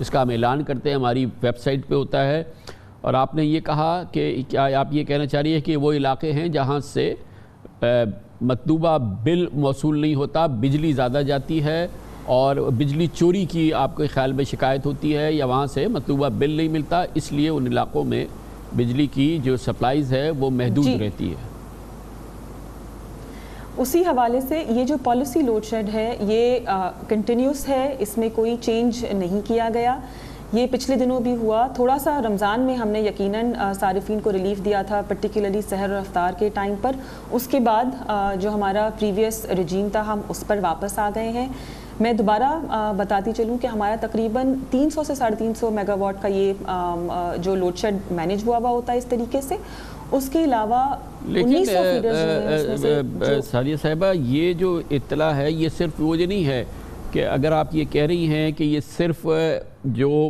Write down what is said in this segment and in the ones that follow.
اس کا ہم اعلان کرتے ہیں، ہماری ویب سائٹ پہ ہوتا ہے. اور آپ نے یہ کہا کہ کیا آپ یہ کہنا چاہ رہی ہے کہ وہ علاقے ہیں جہاں سے مطلوبہ بل موصول نہیں ہوتا، بجلی زیادہ جاتی ہے اور بجلی چوری کی آپ کے خیال میں شکایت ہوتی ہے، یا وہاں سے مطلوبہ بل نہیں ملتا، اس لیے ان علاقوں میں بجلی کی جو سپلائیز ہے وہ محدود رہتی ہے؟ اسی حوالے سے یہ جو پالیسی لوڈ شیڈ ہے یہ کنٹینیوس ہے، اس میں کوئی چینج نہیں کیا گیا. یہ پچھلے دنوں بھی ہوا، تھوڑا سا رمضان میں ہم نے یقیناً صارفین کو ریلیف دیا تھا، پرٹیکولرلی سحر اور افطار کے ٹائم پر. اس کے بعد جو ہمارا پریویس رجیم تھا ہم اس پر واپس آ گئے ہیں. میں دوبارہ بتاتی چلوں کہ ہمارا تقریباً 300 سے 350 میگا واٹ کا یہ جو لوڈ شیڈ مینیج ہوا ہوتا ہے اس طریقے سے. اس کے علاوہ لیکن سعدیہ صاحبہ یہ جو اطلاع ہے یہ صرف وہ نہیں ہے کہ اگر آپ یہ کہہ رہی ہیں کہ یہ صرف جو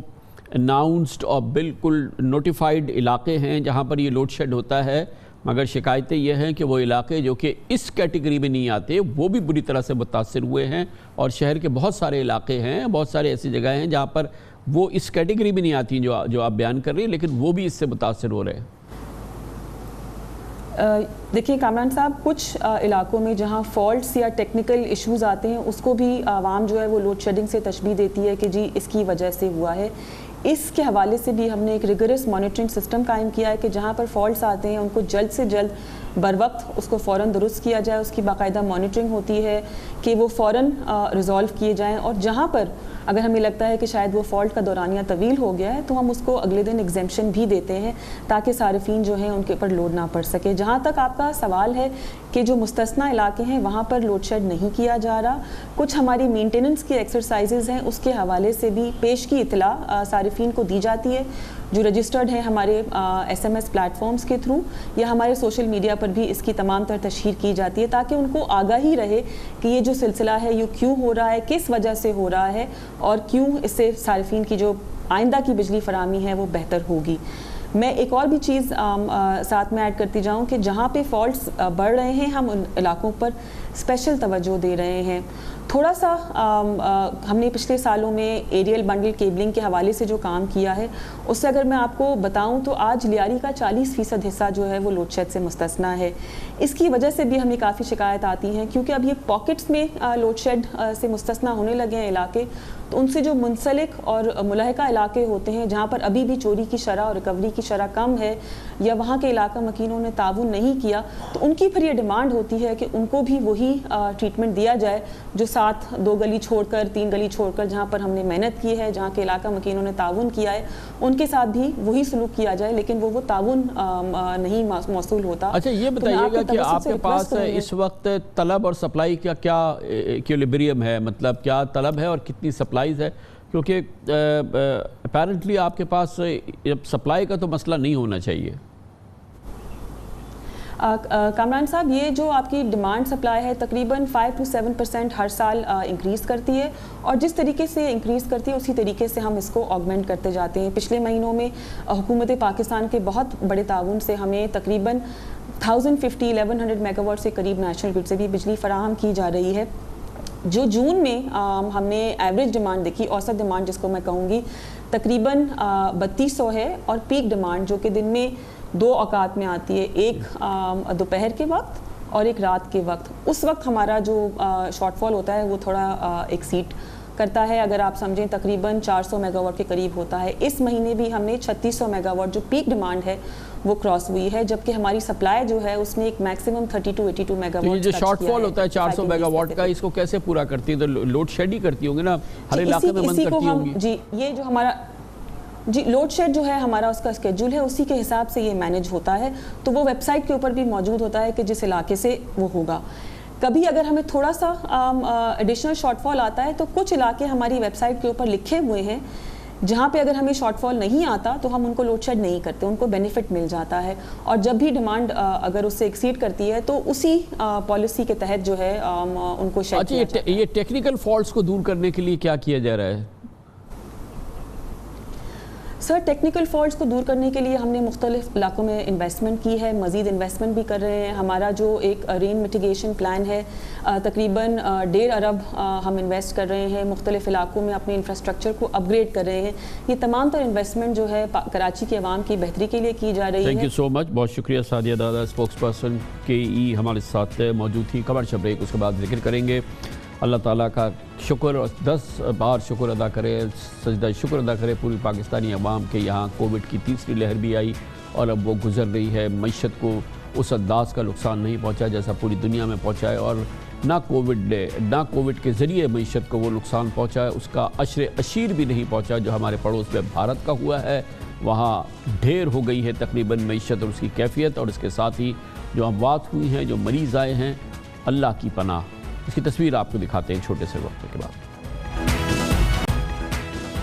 اناؤنسڈ اور بالکل نوٹیفائڈ علاقے ہیں جہاں پر یہ لوڈ شیڈ ہوتا ہے، مگر شکایتیں یہ ہیں کہ وہ علاقے جو کہ اس کیٹیگری میں نہیں آتے وہ بھی بری طرح سے متاثر ہوئے ہیں، اور شہر کے بہت سارے علاقے ہیں، بہت سارے ایسی جگہیں ہیں جہاں پر وہ اس کیٹیگری میں نہیں آتی جو آپ بیان کر رہی ہیں، لیکن وہ بھی اس سے متاثر ہو رہے ہیں. دیکھیں کامران صاحب، کچھ علاقوں میں جہاں فالٹس یا ٹیکنیکل ایشوز آتے ہیں اس کو بھی عوام جو ہے وہ لوڈ شیڈنگ سے تشبیہ دیتی ہے کہ جی اس کی وجہ سے ہوا ہے. اس کے حوالے سے بھی ہم نے ایک ریگرس مانیٹرنگ سسٹم قائم کیا ہے کہ جہاں پر فالٹس آتے ہیں ان کو جلد سے جلد بر وقت اس کو فوراً درست کیا جائے. اس کی باقاعدہ مانیٹرنگ ہوتی ہے کہ وہ فوراً ریزالو کیے جائیں، اور جہاں پر اگر ہمیں لگتا ہے کہ شاید وہ فالٹ کا دورانیہ طویل ہو گیا ہے تو ہم اس کو اگلے دن ایگزیمپشن بھی دیتے ہیں تاکہ صارفین جو ہیں ان کے اوپر لوڈ نہ پڑ سکے. جہاں تک آپ کا سوال ہے کہ جو مستثنیٰ علاقے ہیں وہاں پر لوڈ شیڈ نہیں کیا جا رہا، کچھ ہماری مینٹیننس کی ایکسرسائزز ہیں اس کے حوالے سے بھی پیش کی اطلاع صارفین کو دی جاتی ہے جو رجسٹرڈ ہیں ہمارے S M S platforms کے تھرو، یا ہمارے سوشل میڈیا پر بھی اس کی تمام تر تشہیر کی جاتی ہے تاکہ ان کو آگاہی رہے کہ یہ جو سلسلہ ہے یہ کیوں ہو رہا ہے، کس وجہ سے ہو رہا ہے، اور کیوں اس سے صارفین کی جو آئندہ کی بجلی فراہمی ہے وہ بہتر ہوگی. میں ایک اور بھی چیز ساتھ میں ایڈ کرتی جاؤں کہ جہاں پہ فالٹس بڑھ رہے ہیں ہم ان علاقوں پر اسپیشل توجہ دے رہے ہیں. تھوڑا سا ہم نے پچھلے سالوں میں ایریل بنڈل کیبلنگ کے حوالے سے جو کام کیا ہے اس سے اگر میں آپ کو بتاؤں تو آج لیاری کا 40% حصہ جو ہے وہ لوڈ شیڈ سے مستثنیٰ ہے. اس کی وجہ سے بھی ہمیں کافی شکایت آتی ہیں کیونکہ اب یہ پاکٹس میں لوڈ شیڈ سے مستثنیٰ ہونے لگے ہیں علاقے، تو ان سے جو منسلک اور ملحقہ علاقے ہوتے ہیں جہاں پر ابھی بھی چوری کی شرح اور ریکوری کی شرح کم ہے یا وہاں کے علاقہ مکینوں نے تعاون نہیں کیا، تو ان کی پھر یہ ڈیمانڈ ہوتی ہے کہ ان کو بھی وہی ٹریٹمنٹ دیا جائے جو ساتھ 2 گلی چھوڑ کر 3 گلی چھوڑ کر جہاں پر ہم نے محنت کی ہے، جہاں کے علاقہ مکینوں نے تعاون کیا ہے ان کے ساتھ بھی وہی سلوک کیا جائے، لیکن وہ تعاون نہیں موصول ہوتا. اچھا یہ بتائیے گا کہ آپ کے پاس اس وقت طلب اور سپلائی کا کیا ایکویلیبریم ہے، مطلب کیا طلب ہے اور کتنی سپلائیز ہے؟ کیونکہ اپیرنٹلی آپ کے پاس سپلائی کا تو مسئلہ نہیں ہونا چاہیے. کامران صاحب، یہ جو آپ کی ڈیمانڈ سپلائی ہے تقریباً 5 سے 7% ہر سال انکریز کرتی ہے، اور جس طریقے سے انکریز کرتی ہے اسی طریقے سے ہم اس کو آگمنٹ کرتے جاتے ہیں. پچھلے مہینوں میں حکومت پاکستان کے بہت بڑے تعاون سے ہمیں تقریباً 1100 میگا واٹ سے قریب نیشنل گرڈ سے بھی بجلی فراہم کی جا رہی ہے. جو جون میں ہم نے ایوریج ڈیمانڈ دیکھی، اوسط ڈیمانڈ جس کو میں کہوں گی، تقریباً 3200 ہے، اور پیک ڈیمانڈ جو کہ دن میں 2 اوقات میں آتی ہے، ایک دوپہر کے وقت اور ایک رات کے وقت. اس وقت ہمارا جو شارٹ فال ہوتا ہے وہ تھوڑا ایکسیڈ کرتا ہے، اگر آپ سمجھیں تقریباً 400 میگا واٹ کے قریب ہوتا ہے. اس مہینے بھی ہم نے 3600 میگا واٹ جو پیک ڈیمانڈ ہے وہ کراس ہوئی ہے، جبکہ ہماری سپلائی جو ہے اس نے ایک میکسیمم 32 میگا واٹ. جو شارٹ فال ہوتا ہے 400 میگا واٹ کا، اس کو کیسے پورا کرتی ہے؟ تو لوڈ شیڈ ہی کرتی ہوں گے نا، ہر علاقے میں بند کرتی ہوں گی. جی یہ جو ہمارا لوڈ شیڈ جو ہے ہمارا اس کا اسکیڈول ہے، اسی کے حساب سے یہ مینیج ہوتا ہے. تو وہ ویب سائٹ کے اوپر بھی موجود ہوتا ہے کہ جس علاقے سے وہ ہوگا. کبھی اگر ہمیں تھوڑا سا ایڈیشنل شارٹ فال آتا ہے تو کچھ علاقے ہماری ویب سائٹ کے اوپر لکھے ہوئے ہیں جہاں پہ اگر ہمیں شارٹ فال نہیں آتا تو ہم ان کو لوڈ شیڈ نہیں کرتے، ان کو بینیفٹ مل جاتا ہے. اور جب بھی ڈیمانڈ اگر اس سے ایکسیڈ کرتی ہے تو اسی پالیسی کے تحت جو ہے ان کو شیڈ کیا جاتا ہے. یہ ٹیکنیکل فالٹس کو دور کرنے کے لیے کیا کیا جا رہا ہے؟ سر ٹیکنیکل فالٹس کو دور کرنے کے لیے ہم نے مختلف علاقوں میں انویسٹمنٹ کی ہے, مزید انویسٹمنٹ بھی کر رہے ہیں. ہمارا جو ایک رین میٹیگیشن پلان ہے تقریباً 1.5 ارب ہم انویسٹ کر رہے ہیں, مختلف علاقوں میں اپنے انفراسٹرکچر کو اپ گریڈ کر رہے ہیں. یہ تمام تر انویسٹمنٹ جو ہے کراچی کے عوام کی بہتری کے لیے کی جا رہی ہے. تھینک یو سو مچ, بہت شکریہ سعدیہ دادا, اسپوکس پرسن KE ہمارے ساتھ موجود تھی. کمرشل بریک, اس کے بعد ذکر کریں گے. اللہ تعالیٰ کا شکر, اور 10 بار شکر ادا کرے, سجدہ شکر ادا کرے پوری پاکستانی عوام کے یہاں کووڈ کی تیسری لہر بھی آئی اور اب وہ گزر رہی ہے. معیشت کو اس انداز کا نقصان نہیں پہنچا جیسا پوری دنیا میں پہنچا ہے, اور نہ کووڈ کے ذریعے معیشت کو وہ نقصان پہنچا ہے, اس کا عشر اشیر بھی نہیں پہنچا جو ہمارے پڑوس میں بھارت کا ہوا ہے. وہاں ڈھیر ہو گئی ہے تقریباً معیشت اور اس کی کیفیت, اور اس کے ساتھ ہی جو اموات ہوئی ہیں, جو مریض آئے ہیں, اللہ کی پناہ. اس کی تصویر آپ کو دکھاتے ہیں چھوٹے سے وقت کے بعد.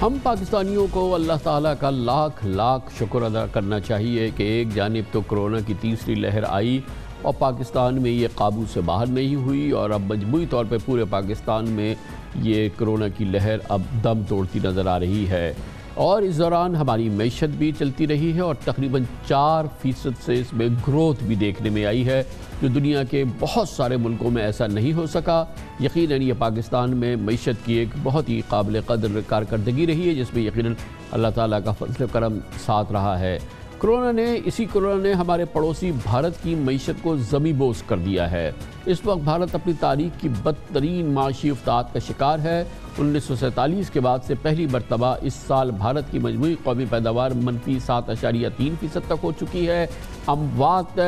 ہم پاکستانیوں کو اللہ تعالیٰ کا لاکھ لاکھ شکر ادا کرنا چاہیے کہ ایک جانب تو کرونا کی تیسری لہر آئی اور پاکستان میں یہ قابو سے باہر نہیں ہوئی, اور اب مجموعی طور پہ پورے پاکستان میں یہ کرونا کی لہر اب دم توڑتی نظر آ رہی ہے. اور اس دوران ہماری معیشت بھی چلتی رہی ہے اور تقریباً 4% سے اس میں گروتھ بھی دیکھنے میں آئی ہے, جو دنیا کے بہت سارے ملکوں میں ایسا نہیں ہو سکا. یقیناً یہ پاکستان میں معیشت کی ایک بہت ہی قابل قدر کارکردگی رہی ہے, جس میں یقیناً اللہ تعالیٰ کا فضل و کرم ساتھ رہا ہے. کرونا نے ہمارے پڑوسی بھارت کی معیشت کو زمینبوس کر دیا ہے. اس وقت بھارت اپنی تاریخ کی بدترین معاشی افتاد کا شکار ہے. 1947 کے بعد سے پہلی مرتبہ اس سال بھارت کی مجموعی قومی پیداوار -7.3% تک ہو چکی ہے. اموات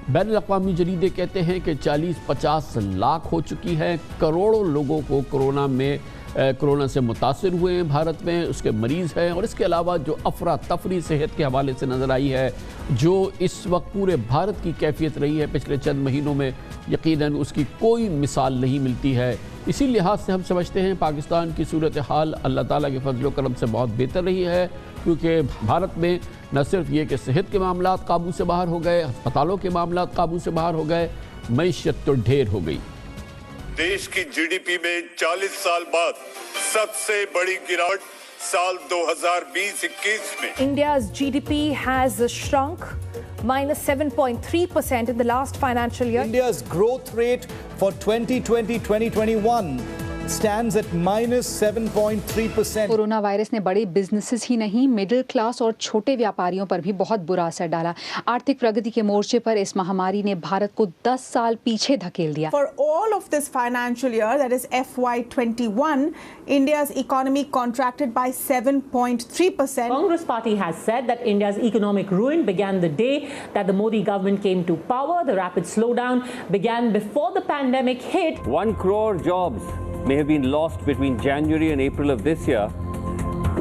بین الاقوامی جریدے کہتے ہیں کہ 40-50 لاکھ ہو چکی ہے. کروڑوں لوگوں کو کرونا سے متاثر ہوئے ہیں بھارت میں, اس کے مریض ہیں. اور اس کے علاوہ جو افراتفری صحت کے حوالے سے نظر آئی ہے, جو اس وقت پورے بھارت کی کیفیت رہی ہے پچھلے چند مہینوں میں, یقیناً اس کی کوئی مثال نہیں ملتی ہے. اسی لحاظ سے ہم سمجھتے ہیں پاکستان کی صورتحال اللہ تعالیٰ کے فضل و کرم سے بہت بہتر رہی ہے, کیونکہ بھارت میں نہ صرف یہ کہ صحت کے معاملات قابو سے باہر ہو گئے, ہسپتالوں کے معاملات قابو سے باہر ہو گئے, معیشت تو ڈھیر ہو گئی. دیش کی GDP میں 40 سال بعد سب سے بڑی گراوٹ سال 2020-21 میں. India's GDP has shrunk -7.3% in the last financial year. India's growth rate for 2020-2021 stands at -7.3%. Corona virus نے بڑے بزنسز ہی نہیں, مڈل کلاس اور چھوٹے ویاپاریوں پر بھی بہت برا اثر ڈالا. آرتھک پرگتی کے مورچے پر اس مہاماری نے بھارت کو 10 سال پیچھے دھکیل دیا. For all of this financial year, that is FY21, India's economy contracted by 7.3%. Congress party has said that India's economic ruin began the day that the Modi government came to power. The rapid slowdown began before the pandemic hit. 1 crore jobs may have been lost between January and April of this year.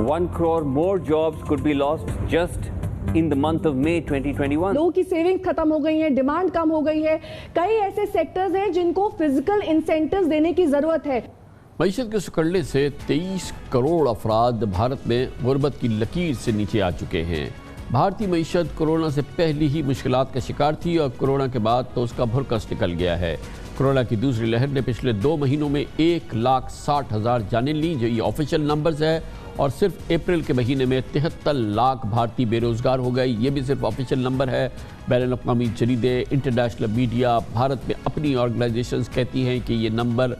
1 crore more jobs could be lost just in the month of May 2021. لوگوں کی saving ختم ہو گئی ہیں, demand کم ہو گئی ہے. کئی ایسے sectors ہیں جن کو فزیکل انسینٹیوز دینے کی ضرورت ہے. معیشت کے سکڑنے سے 23 کروڑ افراد بھارت میں غربت کی لکیر سے نیچے آ چکے ہیں. بھارتی معیشت کرونا سے پہلی ہی مشکلات کا شکار تھی اور کرونا کے بعد تو اس کا بھرکس نکل گیا ہے. کرونا کی دوسری لہر نے پچھلے 2 مہینوں میں 1,60,000 جانیں لیں, جو یہ آفیشیل نمبرز ہے, اور صرف اپریل کے مہینے میں 73 لاکھ بھارتی بے روزگار ہو گئے. یہ بھی صرف آفیشیل نمبر ہے. بین الاقوامی جریدے, انٹرنیشنل میڈیا, بھارت میں اپنی آرگنائزیشنز کہتی ہیں کہ یہ نمبر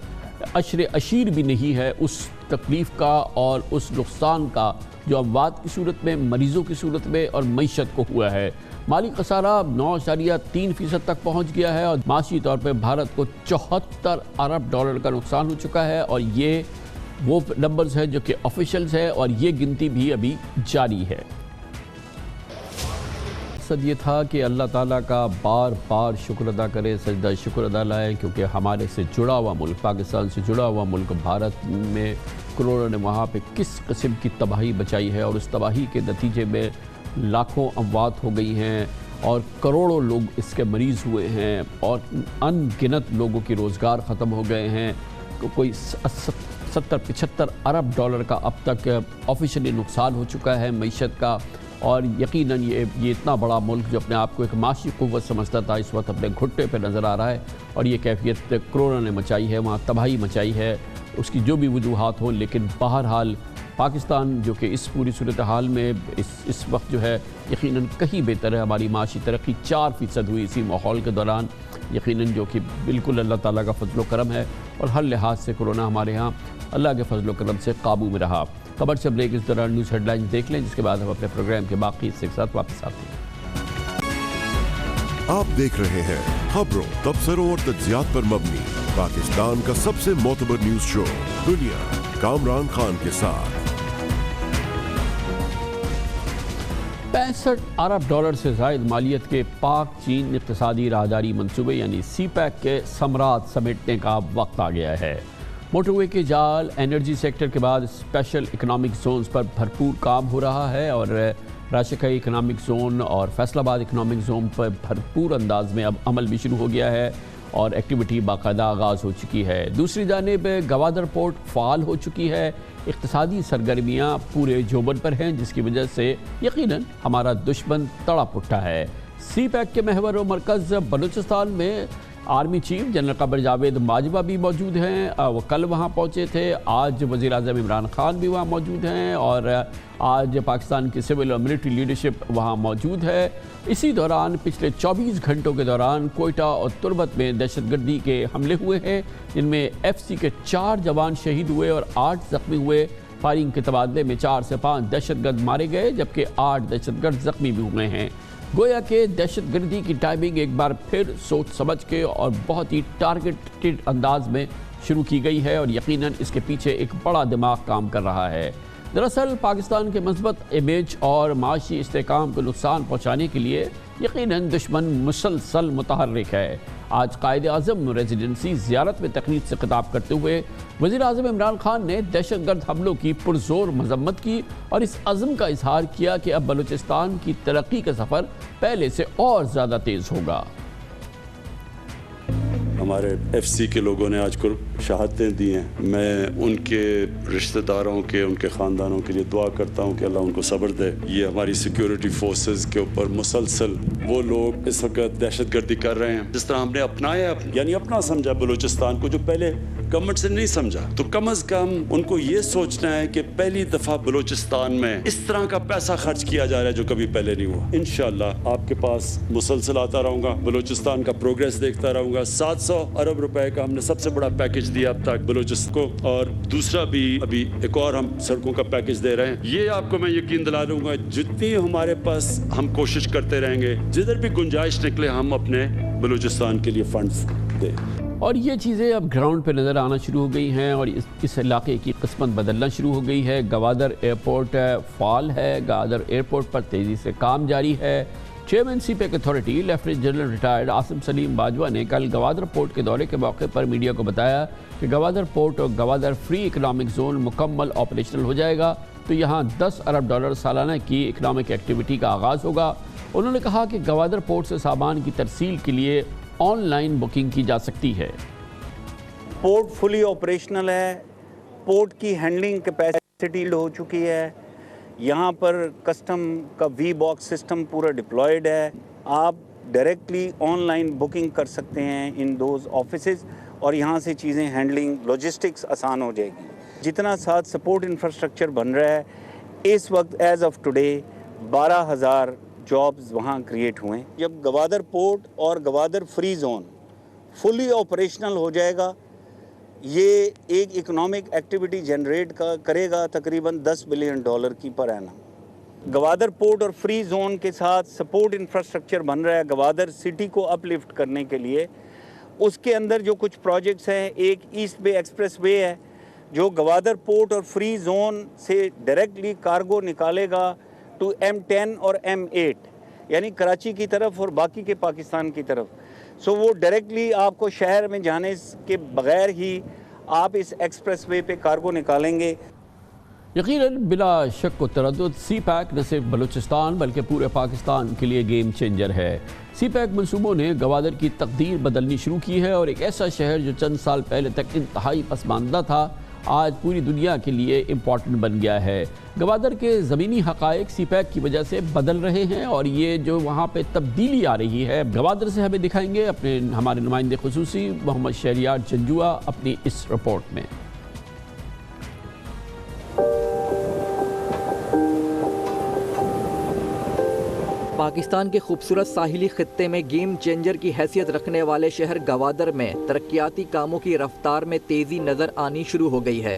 عشر اشیر بھی نہیں ہے اس تکلیف کا اور اس نقصان کا جو اموات کی صورت میں, مریضوں کی صورت میں اور معیشت کو ہوا ہے. مالی خسارہ 9.3% تک پہنچ گیا ہے اور معاشی طور پہ بھارت کو 74 ارب ڈالر کا نقصان ہو چکا ہے. اور یہ وہ نمبرز ہیں جو کہ آفیشلز ہے, اور یہ گنتی بھی ابھی جاری ہے. مقصد یہ تھا کہ اللہ تعالیٰ کا بار بار شکر ادا کرے, سجدہ شکر ادا لائیں, کیونکہ ہمارے سے جڑا ہوا ملک, پاکستان سے جڑا ہوا ملک بھارت میں کرونا نے وہاں پہ کس قسم کی تباہی بچائی ہے, اور اس تباہی کے نتیجے میں لاکھوں اموات ہو گئی ہیں اور کروڑوں لوگ اس کے مریض ہوئے ہیں, اور ان گنت لوگوں کی روزگار ختم ہو گئے ہیں. کوئی 70-75 ارب ڈالر کا اب تک آفیشلی نقصان ہو چکا ہے معیشت کا. اور یقیناً یہ اتنا بڑا ملک جو اپنے آپ کو ایک معاشی قوت سمجھتا تھا, اس وقت اپنے گھٹے پہ نظر آ رہا ہے. اور یہ کیفیت کرونا نے مچائی ہے, وہاں تباہی مچائی ہے, اس کی جو بھی وجوہات ہوں, لیکن بہرحال پاکستان جو کہ اس پوری صورتحال میں اس وقت جو ہے یقیناً کہیں بہتر ہے. ہماری معاشی ترقی 4% ہوئی اسی ماحول کے دوران, یقیناً جو کہ بالکل اللہ تعالیٰ کا فضل و کرم ہے, اور ہر لحاظ سے کورونا ہمارے ہاں اللہ کے فضل و کرم سے قابو میں رہا. خبر سے بریک اس دوران نیوز ہیڈ لائنز دیکھ لیں, جس کے بعد ہم اپنے پروگرام کے باقی حصے کے ساتھ واپس آتے ہیں. آپ دیکھ رہے ہیں خبروں, تبصروں اور تجزیات پر مبنی پاکستان کا سب سے معتبر نیوز شو دنیا, کامران خان کے ساتھ. 65 ارب ڈالر سے زائد مالیت کے پاک چین اقتصادی راہداری منصوبے یعنی سی پیک کے ثمرات سمیٹنے کا وقت آ گیا ہے. موٹر وے کے جال, انرجی سیکٹر کے بعد اسپیشل اکنامک زونز پر بھرپور کام ہو رہا ہے, اور راشدخائی اکنامک زون اور فیصل آباد اکنامک زون پر بھرپور انداز میں اب عمل بھی شروع ہو گیا ہے اور ایکٹیویٹی باقاعدہ آغاز ہو چکی ہے. دوسری جانب گوادر پورٹ فعال ہو چکی ہے. اقتصادی سرگرمیاں پورے جوبن پر ہیں, جس کی وجہ سے یقیناً ہمارا دشمن تڑپ اٹھا ہے. سی پیک کے محور و مرکز بلوچستان میں army chief general Qamar Javed Bajwa بھی موجود ہیں. وہ کل وہاں پہنچے تھے. آج وزیر اعظم عمران خان بھی وہاں موجود ہیں, اور آج پاکستان کی سول اور ملٹری لیڈرشپ وہاں موجود ہے. اسی دوران پچھلے 24 گھنٹوں کے دوران کوئٹہ اور تربت میں دہشت گردی کے حملے ہوئے ہیں, جن میں ایف سی کے 4 جوان شہید ہوئے اور 8 زخمی ہوئے. فائرنگ کے تبادلے میں 4 سے 5 دہشت گرد مارے گئے, جبکہ 8 دہشت گرد زخمی بھی ہوئے ہیں. گویا کہ دہشت گردی کی ٹائمنگ ایک بار پھر سوچ سمجھ کے اور بہت ہی ٹارگیٹڈ انداز میں شروع کی گئی ہے, اور یقیناً اس کے پیچھے ایک بڑا دماغ کام کر رہا ہے. دراصل پاکستان کے مثبت امیج اور معاشی استحکام کو نقصان پہنچانے کے لیے یقیناً دشمن مسلسل متحرک ہے. آج قائد اعظم ریزیڈنسی زیارت میں تقریر سے خطاب کرتے ہوئے وزیر اعظم عمران خان نے دہشت گرد حملوں کی پرزور مذمت کی اور اس عزم کا اظہار کیا کہ اب بلوچستان کی ترقی کا سفر پہلے سے اور زیادہ تیز ہوگا. ہمارے ایف سی کے لوگوں نے آج کو شہادتیں دی ہیں. میں ان کے رشتہ داروں کے, ان کے خاندانوں کے لیے دعا کرتا ہوں کہ اللہ ان کو صبر دے. یہ ہماری سیکیورٹی فورسز کے اوپر مسلسل وہ لوگ اس وقت دہشت گردی کر رہے ہیں, جس طرح ہم نے اپنایا یعنی اپنا سمجھا بلوچستان کو, جو پہلے گورنمنٹ سے نہیں سمجھا, تو کم از کم ان کو یہ سوچنا ہے کہ پہلی دفعہ بلوچستان میں اس طرح کا پیسہ خرچ کیا جا رہا ہے جو کبھی پہلے نہیں ہوا. انشاءاللہ آپ کے پاس مسلسل آتا رہوں گا, بلوچستان کا پروگریس دیکھتا رہوں گا. 700 ارب روپے کا ہم نے سب سے بڑا پیکج دیا اب تک بلوچستان کو, اور دوسرا بھی ابھی ایک اور ہم سڑکوں کا پیکج دے رہے ہیں. یہ آپ کو میں یقین دلا دوں گا, جتنی ہمارے پاس ہم کوشش کرتے رہیں گے, جدھر بھی گنجائش نکلے ہم اپنے بلوچستان کے لیے فنڈز دیں. اور یہ چیزیں اب گراؤنڈ پہ نظر آنا شروع ہو گئی ہیں, اور اس علاقے کی قسمت بدلنا شروع ہو گئی ہے. گوادر ایئرپورٹ فعال ہے. گوادر ایئرپورٹ پر تیزی سے کام جاری ہے. Chairman CPEC authority lieutenant general retired Asim Saleem Bajwa نے کل گوادر پورٹ کے دورے کے موقع پر میڈیا کو بتایا کہ گوادر پورٹ اور گوادر فری اکنامک زون مکمل آپریشنل ہو جائے گا, تو یہاں 10 ارب ڈالر سالانہ کی اکنامک ایکٹیویٹی کا آغاز ہوگا. انہوں نے کہا کہ گوادر پورٹ سے سامان کی ترسیل کے لیے آن لائن بکنگ کی جا سکتی ہے. پورٹ فلی آپریشنل ہے. پورٹ کی ہینڈلنگ کیپیسٹی ہو چکی ہے. یہاں پر کسٹم کا وی باکس سسٹم پورا ڈپلائیڈ ہے. آپ ڈائریکٹلی آن لائن بکنگ کر سکتے ہیں ان دوز آفیسز, اور یہاں سے چیزیں ہینڈلنگ لاجسٹکس آسان ہو جائے گی. جتنا ساتھ سپورٹ انفراسٹرکچر بن رہا ہے, اس وقت ایز آف ٹوڈے 12,000 جابز وہاں کریٹ ہوئے. جب گوادر پورٹ اور گوادر فری زون فلی آپریشنل ہو جائے گا, یہ ایک اکنامک ایکٹیویٹی جنریٹ کرے گا تقریباً $10 بلین کی پر اینم. گوادر پورٹ اور فری زون کے ساتھ سپورٹ انفراسٹرکچر بن رہا ہے گوادر سٹی کو اپ لفٹ کرنے کے لیے. اس کے اندر جو کچھ پروجیکٹس ہیں, ایک ایسٹ بے ایکسپریس وے ہے جو گوادر پورٹ اور فری زون سے ڈائریکٹلی کارگو نکالے گا ٹو M10 اور M8, یعنی کراچی کی طرف اور باقی کے پاکستان کی طرف. سو وہ ڈائریکٹلی آپ کو شہر میں جانے کے بغیر ہی آپ اس ایکسپریس وے پہ کارگو نکالیں گے. یقیناً بلا شک و تردد سی پیک نہ صرف بلوچستان بلکہ پورے پاکستان کے لیے گیم چینجر ہے. سی پیک منصوبوں نے گوادر کی تقدیر بدلنی شروع کی ہے, اور ایک ایسا شہر جو چند سال پہلے تک انتہائی پسماندہ تھا آج پوری دنیا کے لیے امپورٹنٹ بن گیا ہے. گوادر کے زمینی حقائق سی پیک کی وجہ سے بدل رہے ہیں, اور یہ جو وہاں پہ تبدیلی آ رہی ہے گوادر سے ہمیں دکھائیں گے ہمارے نمائندے خصوصی محمد شہریار جنجوعہ اپنی اس رپورٹ میں. پاکستان کے خوبصورت ساحلی خطے میں گیم چینجر کی حیثیت رکھنے والے شہر گوادر میں ترقیاتی کاموں کی رفتار میں تیزی نظر آنی شروع ہو گئی ہے۔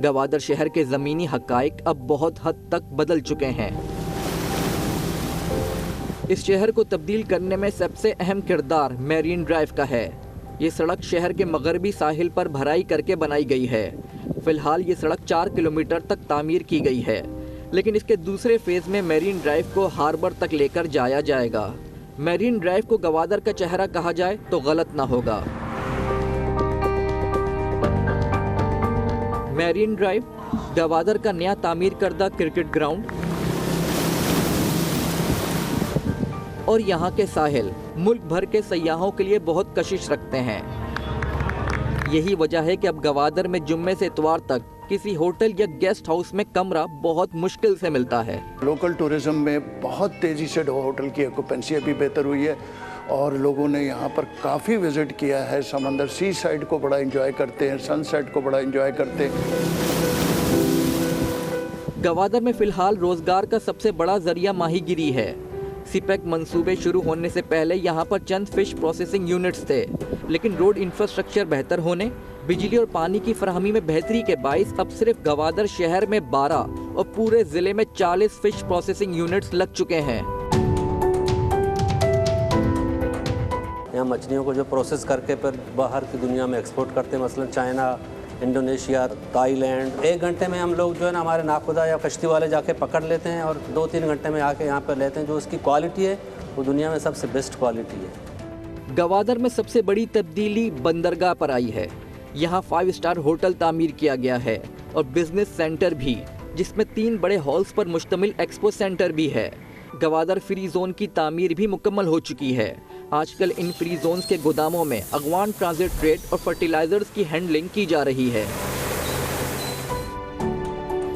گوادر شہر کے زمینی حقائق اب بہت حد تک بدل چکے ہیں۔ اس شہر کو تبدیل کرنے میں سب سے اہم کردار میرین ڈرائیو کا ہے۔ یہ سڑک شہر کے مغربی ساحل پر بھرائی کر کے بنائی گئی ہے۔ فی الحال یہ سڑک 4 کلومیٹر تک تعمیر کی گئی ہے، لیکن اس کے دوسرے فیز میں میرین ڈرائیو کو ہاربر تک لے کر جایا جائے گا۔ میرین ڈرائیو کو گوادر کا چہرہ کہا جائے تو غلط نہ ہوگا۔ میرین ڈرائیو گوادر کا نیا تعمیر کردہ کرکٹ گراؤنڈ اور یہاں کے ساحل ملک بھر کے سیاحوں کے لیے بہت کشش رکھتے ہیں۔ یہی وجہ ہے کہ اب گوادر میں جمعے سے اتوار تک کسی ہوٹل یا گیسٹ ہاؤس میں کمرہ بہت مشکل سے ملتا ہے۔ لوکل ٹورزم میں بہت تیزی سے ہوٹل کی آکوپنسی ابھی بہتر ہوئی ہے اور لوگوں نے یہاں پر کافی وزٹ کیا ہے۔ سمندر سی سائڈ کو بڑا انجوائے کرتے ہیں، سن سیٹ کو بڑا انجوائے کرتے ہیں۔ گوادر میں فی الحال روزگار کا سب سے بڑا ذریعہ ماہی گیری ہے۔ سی پیک منصوبے شروع ہونے سے پہلے یہاں پر چند فش پروسیسنگ یونٹس تھے، لیکن روڈ انفراسٹرکچر بہتر ہونے، بجلی اور پانی کی فراہمی میں بہتری کے باعث اب صرف گوادر شہر میں 12 اور پورے ضلع میں 40 فش پروسیسنگ یونٹس لگ چکے ہیں۔ یہاں مچھلیوں کو جو پروسیس کر کے پھر باہر کی دنیا میں ایکسپورٹ کرتے ہیں، مثلا چائنا، انڈونیشیا، تائی لینڈ۔ 1 گھنٹے میں ہم لوگ جو ہے نا ہمارے ناخدا یا کشتی والے جا کے پکڑ لیتے ہیں اور 2-3 گھنٹے میں آ کے یہاں پہ لیتے ہیں۔ جو اس کی کوالٹی ہے وہ دنیا میں سب سے بیسٹ کوالٹی ہے۔ گوادر میں سب سے بڑی تبدیلی بندرگاہ پر آئی ہے۔ یہاں 5 اسٹار ہوٹل تعمیر کیا گیا ہے اور بزنس سینٹر بھی، جس میں 3 بڑے ہالز پر مشتمل ایکسپو سینٹر بھی ہے۔ گوادر فری زون کی تعمیر بھی مکمل ہو چکی ہے۔ آج کل ان فری زونز کے گوداموں میں افغان ٹرانزٹ ٹریڈ اور فرٹیلائزرز کی ہینڈلنگ کی جا رہی ہے۔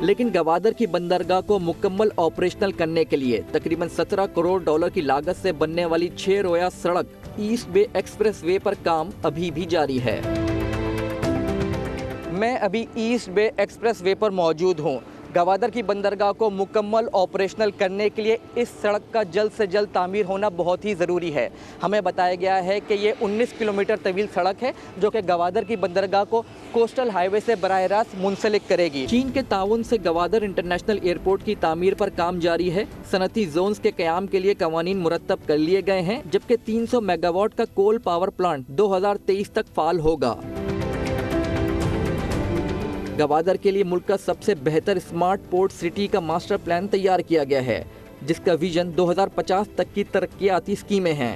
لیکن گوادر کی بندرگاہ کو مکمل آپریشنل کرنے کے لیے تقریباً $17 کروڑ کی لاگت سے بننے والی 6 رویا سڑک ایسٹ بے ایکسپریس وے پر کام ابھی بھی جاری ہے۔ میں ابھی ایسٹ بے ایکسپریس وے پر موجود ہوں۔ گوادر کی بندرگاہ کو مکمل آپریشنل کرنے کے لیے اس سڑک کا جلد سے جلد تعمیر ہونا بہت ہی ضروری ہے۔ ہمیں بتایا گیا ہے کہ یہ 19 کلومیٹر طویل سڑک ہے جو کہ گوادر کی بندرگاہ کو کوسٹل ہائی وے سے براہ راست منسلک کرے گی۔ چین کے تعاون سے گوادر انٹرنیشنل ایئرپورٹ کی تعمیر پر کام جاری ہے۔ صنعتی زونز کے قیام کے لیے قوانین مرتب کر لیے گئے ہیں، جبکہ 300 میگا واٹ کا کول پاور پلانٹ 2023 تک فعال ہوگا۔ گوادر کے لیے ملک کا سب سے بہتر اسمارٹ پورٹ سٹی کا ماسٹر پلان تیار کیا گیا ہے، جس کا ویژن 2050 تک کی ترقیاتی اسکیمیں ہیں۔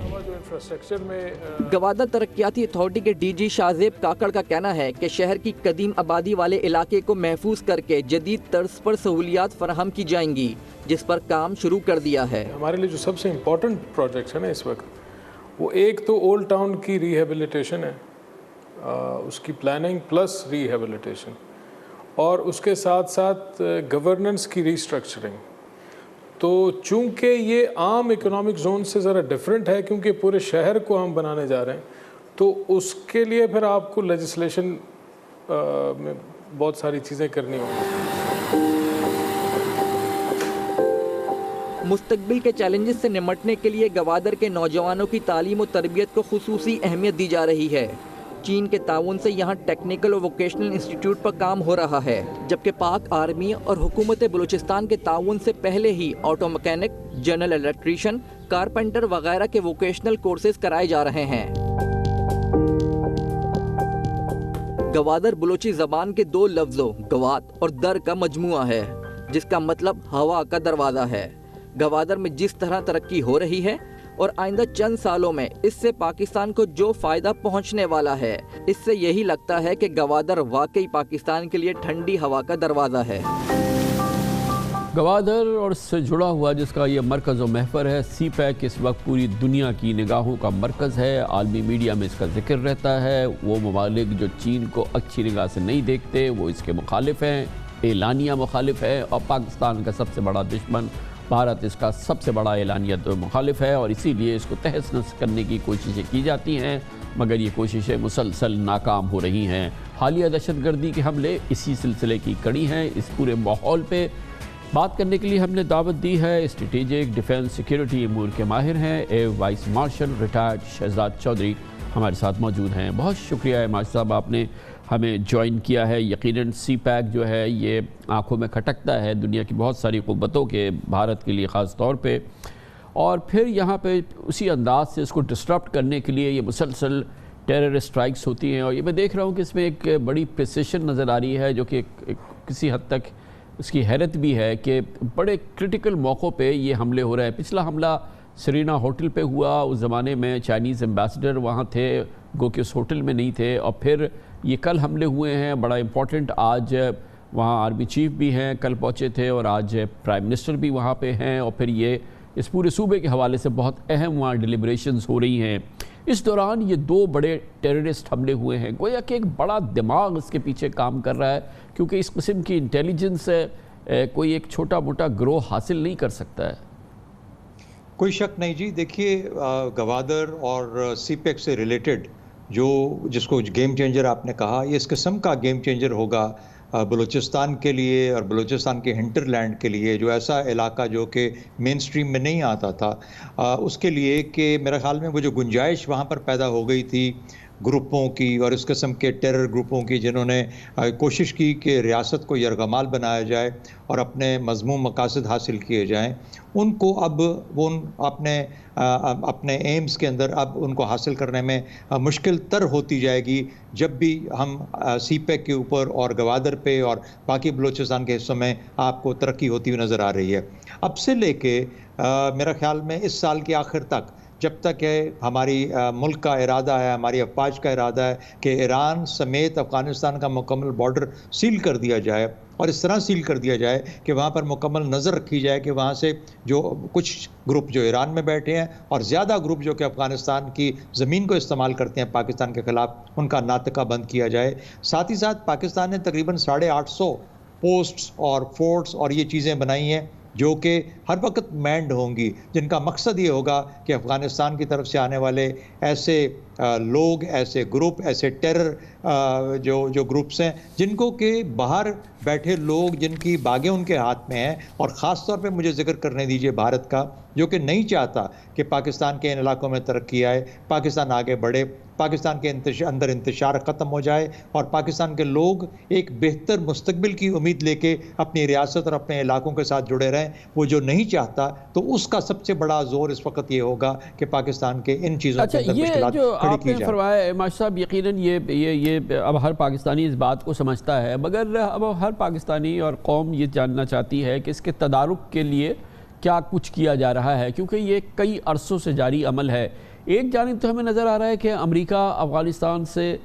گوادر ترقیاتی اتھارٹی کے ڈی جی شاہزیب کاکڑ کا کہنا ہے کہ شہر کی قدیم آبادی والے علاقے کو محفوظ کر کے جدید طرز پر سہولیات فراہم کی جائیں گی، جس پر کام شروع کر دیا ہے۔ ہمارے لیے جو سب سے امپورٹنٹ پروجیکٹس ہیں نا اس وقت، وہ ایک تو اولڈ ٹاؤن کی ریہیبلیٹیشن ہے، اس کی پلاننگ پلس ریہیبلیٹیشن، اور اس کے ساتھ ساتھ گورننس کی ریسٹرکچرنگ۔ تو چونکہ یہ عام اکنامک زون سے ذرا ڈیفرنٹ ہے، کیونکہ پورے شہر کو ہم بنانے جا رہے ہیں، تو اس کے لیے پھر آپ کو لیجسلیشن میں بہت ساری چیزیں کرنی ہوں گی۔ مستقبل کے چیلنجز سے نمٹنے کے لیے گوادر کے نوجوانوں کی تعلیم و تربیت کو خصوصی اہمیت دی جا رہی ہے۔ چین کے تعاون سے یہاں ٹیکنیکل اور ووکیشنل انسٹیٹیوٹ پر کام ہو رہا ہے، جبکہ پاک آرمی اور حکومت بلوچستان کے تعاون سے پہلے ہی auto mechanic, general electrician, carpenter وغیرہ کے ووکیشنل کورسز کرائے جا رہے ہیں۔ گوادر بلوچی زبان کے 2 لفظوں گواد اور در کا مجموعہ ہے، جس کا مطلب ہوا کا دروازہ ہے۔ گوادر میں جس طرح ترقی ہو رہی ہے اور آئندہ چند سالوں میں اس سے پاکستان کو جو فائدہ پہنچنے والا ہے، اس سے یہی لگتا ہے کہ گوادر واقعی پاکستان کے لیے ٹھنڈی ہوا کا دروازہ ہے۔ گوادر اور اس سے جڑا ہوا جس کا یہ مرکز و محور ہے، سی پیک اس وقت پوری دنیا کی نگاہوں کا مرکز ہے۔ عالمی میڈیا میں اس کا ذکر رہتا ہے۔ وہ ممالک جو چین کو اچھی نگاہ سے نہیں دیکھتے وہ اس کے مخالف ہیں، اعلانیہ مخالف ہے، اور پاکستان کا سب سے بڑا دشمن بھارت اس کا سب سے بڑا اعلانیہ مخالف ہے، اور اسی لیے اس کو تہس نہس کرنے کی کوششیں کی جاتی ہیں، مگر یہ کوششیں مسلسل ناکام ہو رہی ہیں۔ حالیہ دہشت گردی کے حملے اسی سلسلے کی کڑی ہیں۔ اس پورے ماحول پہ بات کرنے کے لیے ہم نے دعوت دی ہے اسٹریٹجک ڈیفنس سیکیورٹی امور کے ماہر ہیں air vice marshal retired Shahzad Chaudhry ہمارے ساتھ موجود ہیں. بہت شکریہ مارشل صاحب آپ نے ہمیں جوائن کیا ہے. یقیناً سی پیک جو ہے یہ آنکھوں میں کھٹکتا ہے دنیا کی بہت ساری قوتوں کے, بھارت کے لیے خاص طور پہ, اور پھر یہاں پہ اسی انداز سے اس کو ڈسٹرپٹ کرنے کے لیے یہ مسلسل ٹیرر اسٹرائکس ہوتی ہیں. اور یہ میں دیکھ رہا ہوں کہ اس میں ایک بڑی پریسیشن نظر آ رہی ہے جو کہ کسی حد تک اس کی حیرت بھی ہے کہ بڑے کرٹیکل موقعوں پہ یہ حملے ہو رہے ہیں. پچھلا حملہ سرینا ہوٹل پہ ہوا, اس زمانے میں چائنیز ایمبیسڈر وہاں تھے, گو کہ اس ہوٹل میں نہیں تھے, اور پھر یہ کل حملے ہوئے ہیں بڑا امپورٹنٹ. آج وہاں آرمی چیف بھی ہیں, کل پہنچے تھے, اور آج پرائم منسٹر بھی وہاں پہ ہیں, اور پھر یہ اس پورے صوبے کے حوالے سے بہت اہم وہاں ڈیلیبریشنز ہو رہی ہیں. اس دوران یہ دو بڑے ٹیررسٹ حملے ہوئے ہیں. گویا کہ ایک بڑا دماغ اس کے پیچھے کام کر رہا ہے, کیونکہ اس قسم کی انٹیلیجنس کوئی ایک چھوٹا موٹا گروہ حاصل نہیں کر سکتا ہے. کوئی شک نہیں جی. دیکھیے گوادر اور سی پیک سے ریلیٹڈ جس کو گیم چینجر آپ نے کہا, یہ اس قسم کا گیم چینجر ہوگا بلوچستان کے لیے اور بلوچستان کے ہنٹر لینڈ کے لیے, جو ایسا علاقہ جو کہ مین سٹریم میں نہیں آتا تھا, اس کے لیے کہ میرے خیال میں وہ جو گنجائش وہاں پر پیدا ہو گئی تھی گروپوں کی اور اس قسم کے ٹیرر گروپوں کی جنہوں نے کوشش کی کہ ریاست کو یرغمال بنایا جائے اور اپنے مذموم مقاصد حاصل کیے جائیں, ان کو اب وہ اپنے ایمز کے اندر اب ان کو حاصل کرنے میں مشکل تر ہوتی جائے گی جب بھی ہم سی پیک کے اوپر اور گوادر پہ اور باقی بلوچستان کے حصوں میں آپ کو ترقی ہوتی ہوئی نظر آ رہی ہے. اب سے لے کے میرا خیال میں اس سال کے آخر تک, جب تک ہے ہماری ملک کا ارادہ ہے, ہماری افواج کا ارادہ ہے کہ ایران سمیت افغانستان کا مکمل بارڈر سیل کر دیا جائے, اور اس طرح سیل کر دیا جائے کہ وہاں پر مکمل نظر رکھی جائے کہ وہاں سے جو کچھ گروپ جو ایران میں بیٹھے ہیں اور زیادہ گروپ جو کہ افغانستان کی زمین کو استعمال کرتے ہیں پاکستان کے خلاف, ان کا ناطقہ بند کیا جائے. ساتھ ہی ساتھ پاکستان نے تقریباً 850 پوسٹس اور فورٹس اور یہ چیزیں بنائی ہیں جو کہ ہر وقت مینڈ ہوں گی, جن کا مقصد یہ ہوگا کہ افغانستان کی طرف سے آنے والے ایسے لوگ, ایسے گروپ, ایسے ٹیرر جو گروپس ہیں جن کو کہ باہر بیٹھے لوگ جن کی باغیں ان کے ہاتھ میں ہیں, اور خاص طور پہ مجھے ذکر کرنے دیجئے بھارت کا, جو کہ نہیں چاہتا کہ پاکستان کے ان علاقوں میں ترقی آئے, پاکستان آگے بڑھے, پاکستان کے اندر انتشار ختم ہو جائے اور پاکستان کے لوگ ایک بہتر مستقبل کی امید لے کے اپنی ریاست اور اپنے علاقوں کے ساتھ جڑے رہیں. وہ جو نہیں چاہتا, تو اس کا سب سے بڑا زور اس وقت یہ ہوگا کہ پاکستان کے ان چیزوں کے اندر مشکلات کھڑی کی جائے. آپ نے فرمایا ماشاء صاحب, یقیناً یہ اب ہر پاکستانی اس بات کو سمجھتا ہے, مگر اب ہر پاکستانی اور قوم یہ جاننا چاہتی ہے کہ اس کے تدارک کے لیے کیا کچھ کیا جا رہا ہے, کیونکہ یہ کئی عرصوں سے جاری عمل ہے. ایک جانب تو ہمیں نظر آ رہا ہے کہ امریکہ افغانستان سے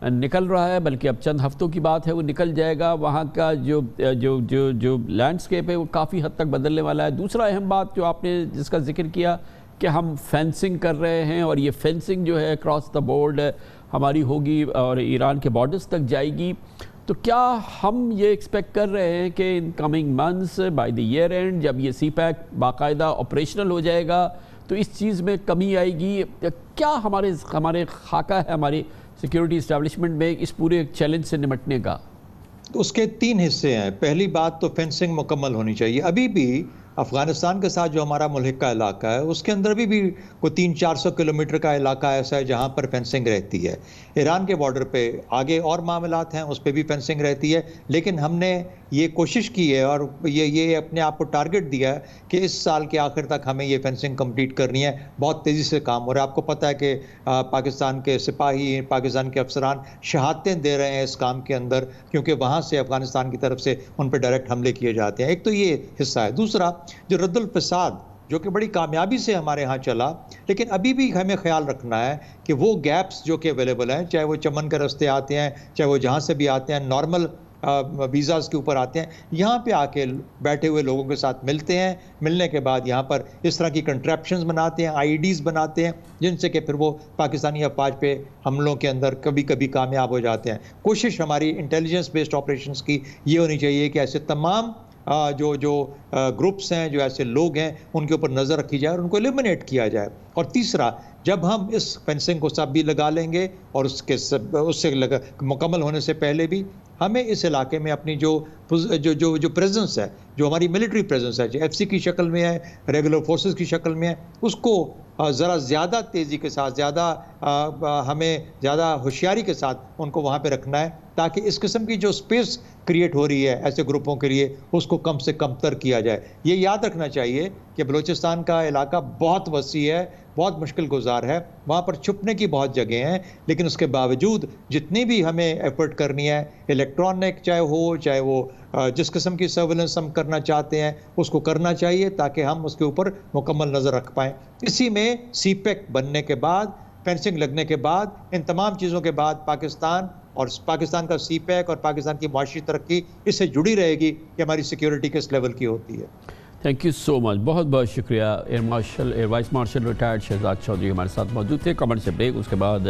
نکل رہا ہے, بلکہ اب چند ہفتوں کی بات ہے وہ نکل جائے گا. وہاں کا جو لینڈسکیپ ہے وہ کافی حد تک بدلنے والا ہے. دوسرا اہم بات جو آپ نے جس کا ذکر کیا کہ ہم فینسنگ کر رہے ہیں, اور یہ فینسنگ جو ہے اکراس دا بورڈ ہماری ہوگی اور ایران کے بارڈرز تک جائے گی. تو کیا ہم یہ ایکسپیکٹ کر رہے ہیں کہ in coming months by the year end جب یہ سی پیک باقاعدہ آپریشنل ہو جائے گا تو اس چیز میں کمی آئے گی؟ کیا ہمارے خاکہ ہے ہماری سیکیورٹی اسٹیبلشمنٹ میں اس پورے چیلنج سے نمٹنے کا؟ اس کے 3 حصے ہیں. پہلی بات تو فینسنگ مکمل ہونی چاہیے. ابھی بھی افغانستان کے ساتھ جو ہمارا ملک کا علاقہ ہے اس کے اندر بھی کوئی 300-400 کلومیٹر کا علاقہ ایسا ہے جہاں پر فینسنگ رہتی ہے. ایران کے بارڈر پہ آگے اور معاملات ہیں, اس پہ بھی فینسنگ رہتی ہے, لیکن ہم نے یہ کوشش کی ہے اور یہ اپنے آپ کو ٹارگٹ دیا ہے کہ اس سال کے آخر تک ہمیں یہ فینسنگ کمپلیٹ کرنی ہے. بہت تیزی سے کام ہو رہا ہے. آپ کو پتہ ہے کہ پاکستان کے سپاہی, پاکستان کے افسران شہادتیں دے رہے ہیں اس کام کے اندر, کیونکہ وہاں سے افغانستان کی طرف سے ان پہ ڈائریکٹ حملے کیے جاتے ہیں. ایک تو یہ حصہ ہے. دوسرا جو رد الفساد جو کہ بڑی کامیابی سے ہمارے ہاں چلا, لیکن ابھی بھی ہمیں خیال رکھنا ہے کہ وہ گیپس جو کہ اویلیبل ہیں, چاہے وہ چمن کے راستے آتے ہیں, چاہے وہ جہاں سے بھی آتے ہیں, نارمل ویزاز کے اوپر آتے ہیں, یہاں پہ آ کے بیٹھے ہوئے لوگوں کے ساتھ ملتے ہیں. ملنے کے بعد یہاں پر اس طرح کی کنٹریپشنز بناتے ہیں, IEDs بناتے ہیں, جن سے کہ پھر وہ پاکستانی افواج پہ حملوں کے اندر کبھی کبھی کامیاب ہو جاتے ہیں. کوشش ہماری انٹیلیجنس بیسڈ آپریشنز کی یہ ہونی چاہیے کہ ایسے تمام جو گروپس ہیں, جو ایسے لوگ ہیں, ان کے اوپر نظر رکھی جائے اور ان کو ایلیمنیٹ کیا جائے. اور تیسرا, جب ہم اس فینسنگ کو سب بھی لگا لیں گے اور اس سے مکمل ہونے سے پہلے بھی ہمیں اس علاقے میں اپنی جو پریزنس ہے، جو ہماری ملٹری پریزنس ہے، جو FC کی شکل میں ہے، ریگولر فورسز کی شکل میں ہے، اس کو ذرا زیادہ تیزی کے ساتھ، ہمیں زیادہ ہوشیاری کے ساتھ ان کو وہاں پہ رکھنا ہے، تاکہ اس قسم کی جو سپیس کریٹ ہو رہی ہے ایسے گروپوں کے لیے اس کو کم سے کم تر کیا جائے۔ یہ یاد رکھنا چاہیے کہ بلوچستان کا علاقہ بہت وسیع ہے، بہت مشکل گزار ہے، وہاں پر چھپنے کی بہت جگہیں ہیں، لیکن اس کے باوجود جتنی بھی ہمیں ایفرٹ کرنی ہے، الیکٹرانک چاہے وہ جس قسم کی سرویلنس ہم کرنا چاہتے ہیں اس کو کرنا چاہیے، تاکہ ہم اس کے اوپر مکمل نظر رکھ پائیں۔ اسی میں سی پیک بننے کے بعد، فینسنگ لگنے کے بعد، ان تمام چیزوں کے بعد پاکستان کا سی پیک اور پاکستان کی معاشی ترقی اس سے جڑی رہے گی کہ ہماری سیکیورٹی کس لیول کی ہوتی ہے۔ تھینک یو سو مچ، بہت بہت شکریہ۔ Air vice marshal retired Shahzad Chaudhry ہمارے ساتھ موجود تھے۔ کمنٹ سے بریک، اس کے بعد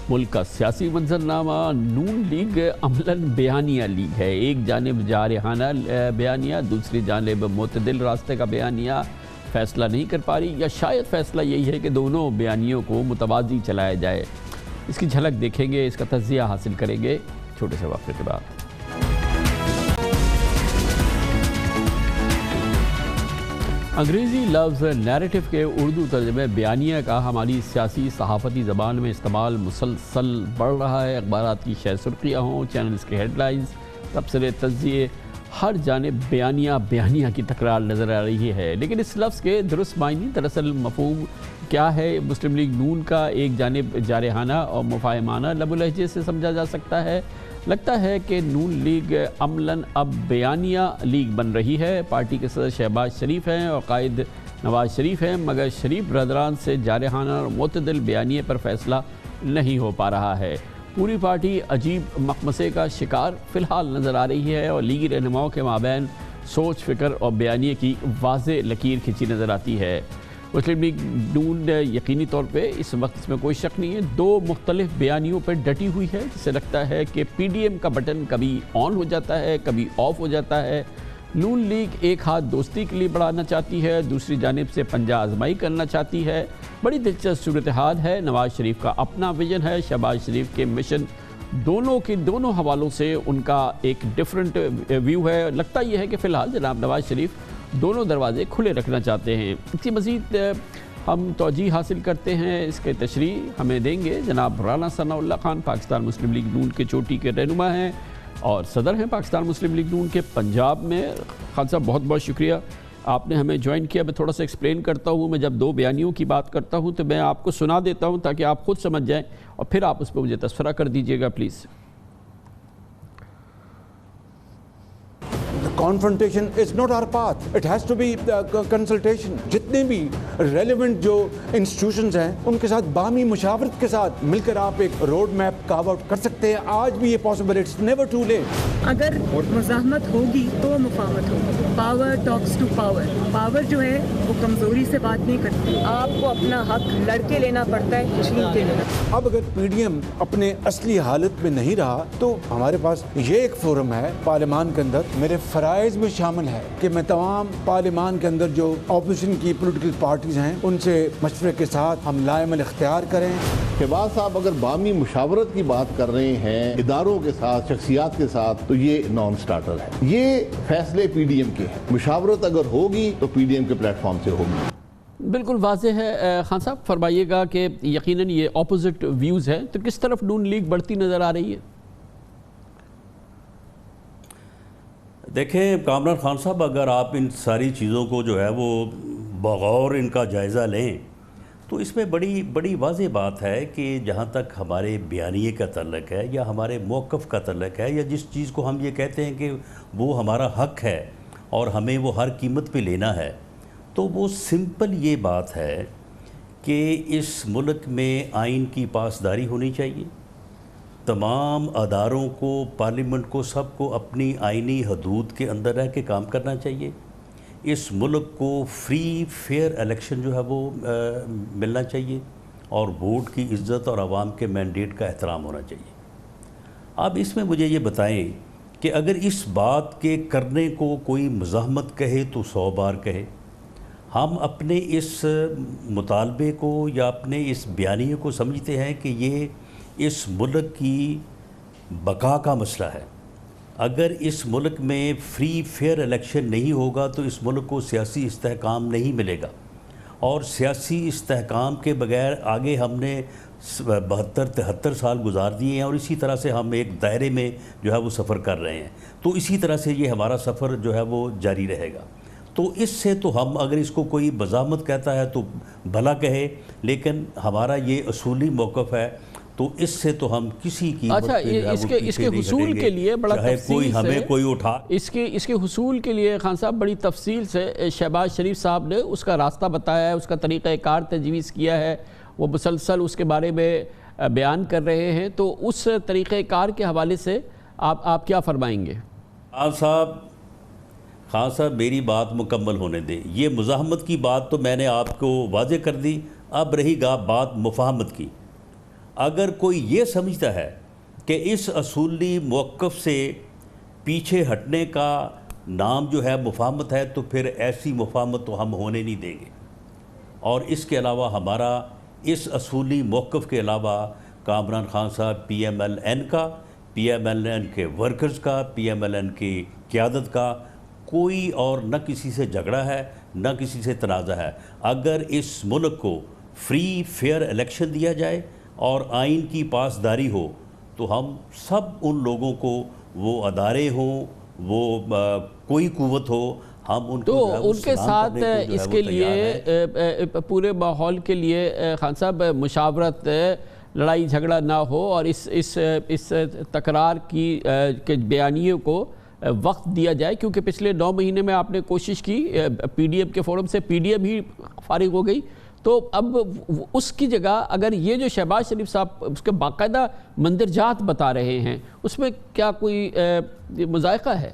ملک کا سیاسی منظرنامہ۔ نون لیگ عملاً بیانیہ لیگ ہے، ایک جانب جارحانہ بیانیہ، دوسری جانب معتدل راستے کا بیانیہ فیصلہ نہیں کر پا رہی، یا شاید فیصلہ یہی ہے کہ دونوں بیانیوں کو متوازی چلایا جائے۔ اس کی جھلک دیکھیں گے، اس کا تجزیہ حاصل کریں گے چھوٹے سے وقفے کے بعد۔ انگریزی لفظ نیریٹو کے اردو ترجمے بیانیہ کا ہماری سیاسی صحافتی زبان میں استعمال مسلسل بڑھ رہا ہے۔ اخبارات کی شہ سرخیاں ہوں، چینلز کے ہیڈ لائنز، تبصرے، تجزیے، ہر جانب بیانیہ کی تکرار نظر آ رہی ہے۔ لیکن اس لفظ کے درست معنی، دراصل مفہوم کیا ہے؟ مسلم لیگ نون کا ایک جانب جارحانہ اور مفاہمانہ لب و لہجے سے سمجھا جا سکتا ہے۔ لگتا ہے کہ نون لیگ عملاً اب بیانیہ لیگ بن رہی ہے۔ پارٹی کے صدر شہباز شریف ہیں اور قائد نواز شریف ہیں، مگر شریف برادران سے جارحانہ اور معتدل بیانیے پر فیصلہ نہیں ہو پا رہا ہے۔ پوری پارٹی عجیب مخمصے کا شکار فی الحال نظر آ رہی ہے، اور لیگی رہنماؤں کے مابین سوچ، فکر اور بیانیے کی واضح لکیر کھینچی نظر آتی ہے۔ مسلم لیگ نون یقینی طور پہ اس وقت اس میں کوئی شک نہیں ہے، دو مختلف بیانیوں پر ڈٹی ہوئی ہے، جسے لگتا ہے کہ PDM کا بٹن کبھی آن ہو جاتا ہے، کبھی آف ہو جاتا ہے۔ نون لیگ ایک ہاتھ دوستی کے لیے بڑھانا چاہتی ہے، دوسری جانب سے پنجہ آزمائی کرنا چاہتی ہے۔ بڑی دلچسپ صورتحال ہے۔ نواز شریف کا اپنا ویژن ہے، شہباز شریف کے مشن، دونوں حوالوں سے ان کا ایک ڈیفرنٹ ویو ہے۔ لگتا یہ ہے کہ فی الحال جناب نواز شریف دونوں دروازے کھلے رکھنا چاہتے ہیں۔ اس کی مزید ہم توجیہ حاصل کرتے ہیں، اس کے تشریح ہمیں دیں گے جناب رانا ثناء اللہ خان، پاکستان مسلم لیگ نون کے چوٹی کے رہنما ہیں اور صدر ہیں پاکستان مسلم لیگ نون کے پنجاب میں۔ خان صاحب بہت بہت شکریہ، آپ نے ہمیں جوائن کیا۔ میں تھوڑا سا ایکسپلین کرتا ہوں، میں جب دو بیانیوں کی بات کرتا ہوں تو میں آپ کو سنا دیتا ہوں تاکہ آپ خود سمجھ جائیں، اور پھر آپ اس پہ مجھے تذکرہ کر دیجیے گا please. Confrontation is not our path. It has to be consultation. جتنے بھی ریلیونٹ جو انسٹیٹیوشنز ہیں ان کے ساتھ باہمی مشاورت کے ساتھ مل کر آپ ایک روڈ میپ کارو آؤٹ کر سکتے ہیں۔ آج بھی یہ پاسبل ہے، اٹس نیور ٹو لیٹ۔ اگر مزاحمت ہوگی تو مفاہمت ہوگی۔ Power talks to power. Power جو ہے وہ کمزوری سے بات نہیں کرتی، آپ کو اپنا حق لڑ کے لینا پڑتا ہے، چھین کے لینا۔ اب اگر PDM اپنے اصلی حالت میں نہیں رہا تو ہمارے پاس یہ ایک فورم ہے پارلیمان کے اندر، میرے فرائض میں شامل ہے کہ میں تمام پارلیمان کے اندر جو اپوزیشن کی پولیٹیکل پارٹیز ہیں ان سے مشورے کے ساتھ ہم لائمل اختیار کریں۔ شہباز صاحب اگر باہمی مشاورت کی بات کر رہے ہیں اداروں کے ساتھ، شخصیات کے ساتھ، تو یہ نان سٹارٹر ہے۔ یہ فیصلے PDM کے ہیں، مشاورت اگر ہوگی تو PDM کے پلیٹ فارم سے ہوگی۔ بالکل واضح ہے۔ خان صاحب فرمائیے گا کہ یقیناً یہ اپوزٹ ویوز ہیں، تو کس طرف نون لیگ بڑھتی نظر آ رہی ہے؟ دیکھیں کامران خان صاحب، اگر آپ ان ساری چیزوں کو جو ہے وہ بغور ان کا جائزہ لیں تو اس میں بڑی واضح بات ہے کہ جہاں تک ہمارے بیانیے کا تعلق ہے یا ہمارے موقف کا تعلق ہے، یا جس چیز کو ہم یہ کہتے ہیں کہ وہ ہمارا حق ہے اور ہمیں وہ ہر قیمت پہ لینا ہے، تو وہ سمپل یہ بات ہے کہ اس ملک میں آئین کی پاسداری ہونی چاہیے۔ تمام اداروں کو، پارلیمنٹ کو، سب کو اپنی آئینی حدود کے اندر رہ کے کام کرنا چاہیے۔ اس ملک کو فری فیئر الیکشن جو ہے وہ ملنا چاہیے، اور ووٹ کی عزت اور عوام کے مینڈیٹ کا احترام ہونا چاہیے۔ اب اس میں مجھے یہ بتائیں کہ اگر اس بات کے کرنے کو کوئی مزاحمت کہے تو 100 بار کہے، ہم اپنے اس مطالبے کو یا اپنے اس بیانیے کو سمجھتے ہیں کہ یہ اس ملک کی بقا کا مسئلہ ہے. اگر اس ملک میں فری فیئر الیکشن نہیں ہوگا تو اس ملک کو سیاسی استحکام نہیں ملے گا, اور سیاسی استحکام کے بغیر آگے ہم نے 72-73 سال گزار دیے ہیں, اور اسی طرح سے ہم ایک دائرے میں جو ہے وہ سفر کر رہے ہیں. تو اسی طرح سے یہ ہمارا سفر جو ہے وہ جاری رہے گا. تو اس سے تو ہم اگر اس کو کوئی مزاحمت کہتا ہے تو بھلا کہے, لیکن ہمارا یہ اصولی موقف ہے, تو اس سے تو ہم کسی کی اچھا اس کے حصول کے لیے بڑا تفصیل ہمیں کوئی اٹھا اس کے حصول کے لیے خان صاحب بڑی تفصیل سے شہباز شریف صاحب نے اس کا راستہ بتایا ہے, اس کا طریقہ کار تجویز کیا ہے, وہ مسلسل اس کے بارے میں بیان کر رہے ہیں. تو اس طریقہ کار کے حوالے سے آپ کیا فرمائیں گے؟ خان صاحب میری بات مکمل ہونے دیں. یہ مزاحمت کی بات تو میں نے آپ کو واضح کر دی, اب رہی گا بات مفاہمت کی. اگر کوئی یہ سمجھتا ہے کہ اس اصولی موقف سے پیچھے ہٹنے کا نام جو ہے مفاہمت ہے, تو پھر ایسی مفاہمت تو ہم ہونے نہیں دیں گے. اور اس کے علاوہ ہمارا اس اصولی موقف کے علاوہ کامران خان صاحب پی ایم ایل این کا, پی ایم ایل این کے ورکرز کا, پی ایم ایل این کی قیادت کا کوئی اور نہ کسی سے جھگڑا ہے نہ کسی سے تنازع ہے. اگر اس ملک کو فری فیئر الیکشن دیا جائے اور آئین کی پاسداری ہو, تو ہم سب ان لوگوں کو, وہ ادارے ہوں, وہ کوئی قوت ہو, ہم ان کے ساتھ اس کے لیے پورے ماحول کے لیے خان صاحب مشاورت, لڑائی جھگڑا نہ ہو, اور اس تکرار کی بیانیے کو وقت دیا جائے, کیونکہ پچھلے 9 مہینے میں آپ نے کوشش کی پی ڈی ایم کے فورم سے, پی ڈی ایم ہی فارغ ہو گئی. تو اب اس کی جگہ اگر یہ جو شہباز شریف صاحب اس کے باقاعدہ مندرجات بتا رہے ہیں, اس میں کیا کوئی مذائقہ ہے؟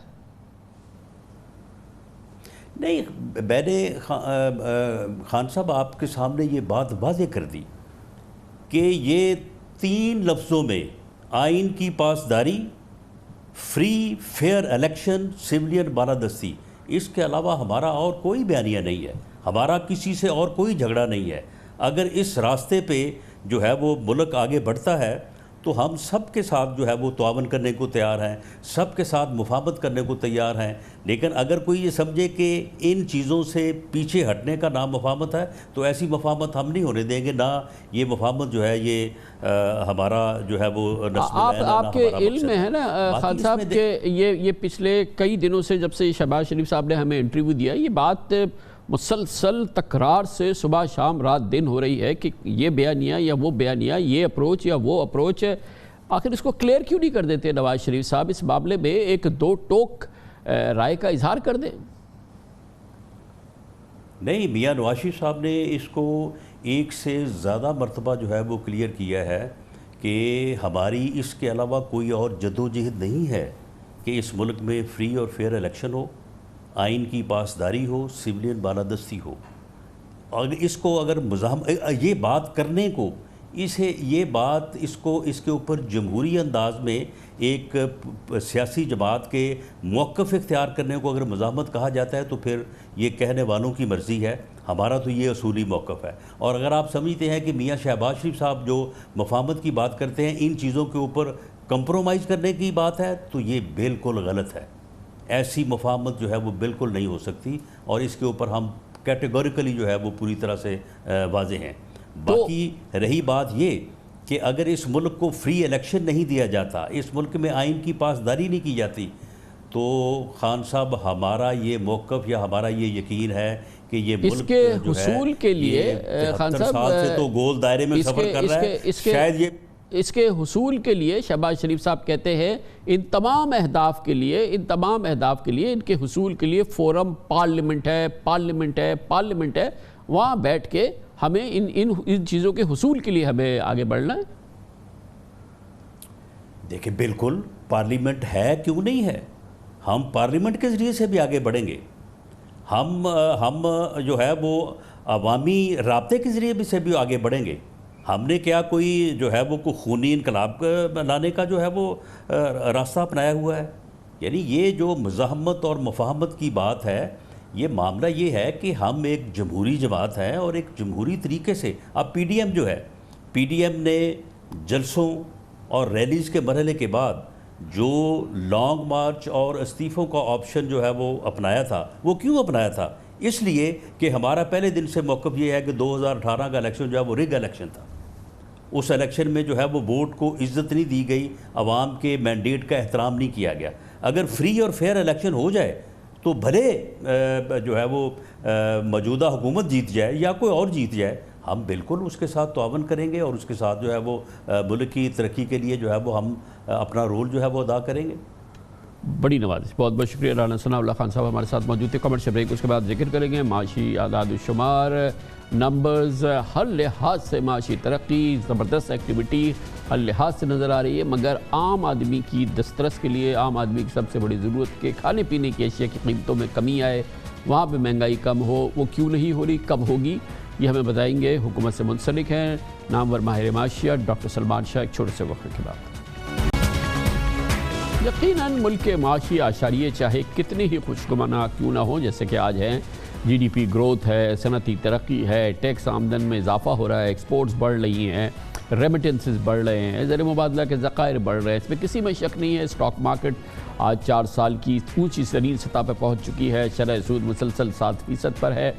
نہیں, میں نے خان صاحب آپ کے سامنے یہ بات واضح کر دی کہ یہ 3 لفظوں میں آئین کی پاسداری, فری فیئر الیکشن, سویلین بالادستی, اس کے علاوہ ہمارا اور کوئی بیانیہ نہیں ہے, ہمارا کسی سے اور کوئی جھگڑا نہیں ہے. اگر اس راستے پہ جو ہے وہ ملک آگے بڑھتا ہے تو ہم سب کے ساتھ جو ہے وہ تعاون کرنے کو تیار ہیں, سب کے ساتھ مفاہمت کرنے کو تیار ہیں. لیکن اگر کوئی یہ سمجھے کہ ان چیزوں سے پیچھے ہٹنے کا نام مفاہمت ہے, تو ایسی مفاہمت ہم نہیں ہونے دیں گے. نہ یہ مفاہمت جو ہے یہ ہمارا جو ہے وہ آپ کے علم میں ہے نا خان صاحب کہ یہ پچھلے کئی دنوں سے جب سے شہباز شریف صاحب نے ہمیں انٹرویو دیا, یہ بات مسلسل تکرار سے صبح شام رات دن ہو رہی ہے کہ یہ بیانیہ یا وہ بیانیہ, یہ اپروچ یا وہ اپروچ ہے. آخر اس کو کلیئر کیوں نہیں کر دیتے نواز شریف صاحب, اس معاملے میں ایک 2 ٹوک رائے کا اظہار کر دیں؟ نہیں, میاں نواز شریف صاحب نے اس کو ایک سے زیادہ مرتبہ جو ہے وہ کلیئر کیا ہے کہ ہماری اس کے علاوہ کوئی اور جدوجہد نہیں ہے کہ اس ملک میں فری اور فیئر الیکشن ہو, آئین کی پاسداری ہو, سویلین بالادستی ہو. اور اس کو اگر یہ بات کرنے کو, اس کے اوپر جمہوری انداز میں ایک سیاسی جماعت کے موقف اختیار کرنے کو اگر مزاحمت کہا جاتا ہے, تو پھر یہ کہنے والوں کی مرضی ہے. ہمارا تو یہ اصولی موقف ہے. اور اگر آپ سمجھتے ہیں کہ میاں شہباز شریف صاحب جو مفاہمت کی بات کرتے ہیں ان چیزوں کے اوپر کمپرومائز کرنے کی بات ہے, تو یہ بالکل غلط ہے. ایسی مفاہمت جو ہے وہ بالکل نہیں ہو سکتی, اور اس کے اوپر ہم کیٹیگوریکلی جو ہے وہ پوری طرح سے واضح ہیں. باقی رہی بات یہ کہ اگر اس ملک کو فری الیکشن نہیں دیا جاتا, اس ملک میں آئین کی پاسداری نہیں کی جاتی, تو خان صاحب ہمارا یہ موقف یا ہمارا یہ یقین ہے کہ یہ ملک اس کے حصول کے لیے خان صاحب سال سے تو گول دائرے میں سفر کر رہا ہے. شاید یہ اس کے حصول کے لیے شہباز شریف صاحب کہتے ہیں ان تمام اہداف کے لیے ان کے حصول کے لیے فورم پارلیمنٹ ہے, وہاں بیٹھ کے ہمیں ان چیزوں کے حصول کے لیے ہمیں آگے بڑھنا ہے. دیکھیں بالکل پارلیمنٹ ہے, کیوں نہیں ہے, ہم پارلیمنٹ کے ذریعے سے بھی آگے بڑھیں گے. ہم جو ہے وہ عوامی رابطے کے ذریعے سے بھی آگے بڑھیں گے. ہم نے کیا کوئی جو ہے وہ خونی انقلاب لانے کا جو ہے وہ راستہ اپنایا ہوا ہے؟ یعنی یہ جو مزاحمت اور مفاہمت کی بات ہے, یہ معاملہ یہ ہے کہ ہم ایک جمہوری جماعت ہیں اور ایک جمہوری طریقے سے. اب پی ڈی ایم جو ہے, پی ڈی ایم نے جلسوں اور ریلیز کے مرحلے کے بعد جو لانگ مارچ اور استعفوں کا آپشن جو ہے وہ اپنایا تھا، وہ کیوں اپنایا تھا؟ اس لیے کہ ہمارا پہلے دن سے موقف یہ ہے کہ 2018 کا الیکشن جو ہے وہ رگ الیکشن تھا. اس الیکشن میں جو ہے وہ ووٹ کو عزت نہیں دی گئی، عوام کے مینڈیٹ کا احترام نہیں کیا گیا. اگر فری اور فیئر الیکشن ہو جائے تو بھلے جو ہے وہ موجودہ حکومت جیت جائے یا کوئی اور جیت جائے، ہم بالکل اس کے ساتھ تعاون کریں گے اور اس کے ساتھ جو ہے وہ ملک کی ترقی کے لیے جو ہے وہ ہم اپنا رول جو ہے وہ ادا کریں گے. بڑی نوازش. بہت بہت شکریہ رانا ثناء اللہ خان صاحب ہمارے ساتھ موجود تھے. کمرشل بریک، اس کے بعد ذکر کریں گے معاشی اعداد و شمار، نمبرز ہر لحاظ سے معاشی ترقی، زبردست ایکٹیویٹی ہر لحاظ سے نظر آ رہی ہے، مگر عام آدمی کی دسترس کے لیے، عام آدمی کی سب سے بڑی ضرورت کے کھانے پینے کی اشیاء کی قیمتوں میں کمی آئے، وہاں پہ مہنگائی کم ہو. وہ کیوں نہیں ہو رہی، کب ہوگی، یہ ہمیں بتائیں گے. حکومت سے منسلک ہیں نامور ماہر معاشیات ڈاکٹر سلمان شاہ ایک چھوٹے سے وقفے کے بعد. یقیناً ملک کے معاشی اعشاریے چاہے کتنے ہی خوشگوار کیوں نہ ہوں، جیسے کہ آج ہیں، جی ڈی پی گروتھ ہے، صنعتی ترقی ہے، ٹیکس آمدن میں اضافہ ہو رہا ہے، ایکسپورٹس بڑھ رہی ہیں، ریمیٹنسز بڑھ رہے ہیں، زر مبادلہ کے ذخائر بڑھ رہے ہیں، اس میں کسی میں شک نہیں ہے. اسٹاک مارکیٹ آج 4 سال کی اونچی ترین سطح پہ پہنچ چکی ہے، شرح سود مسلسل 7% پر ہے.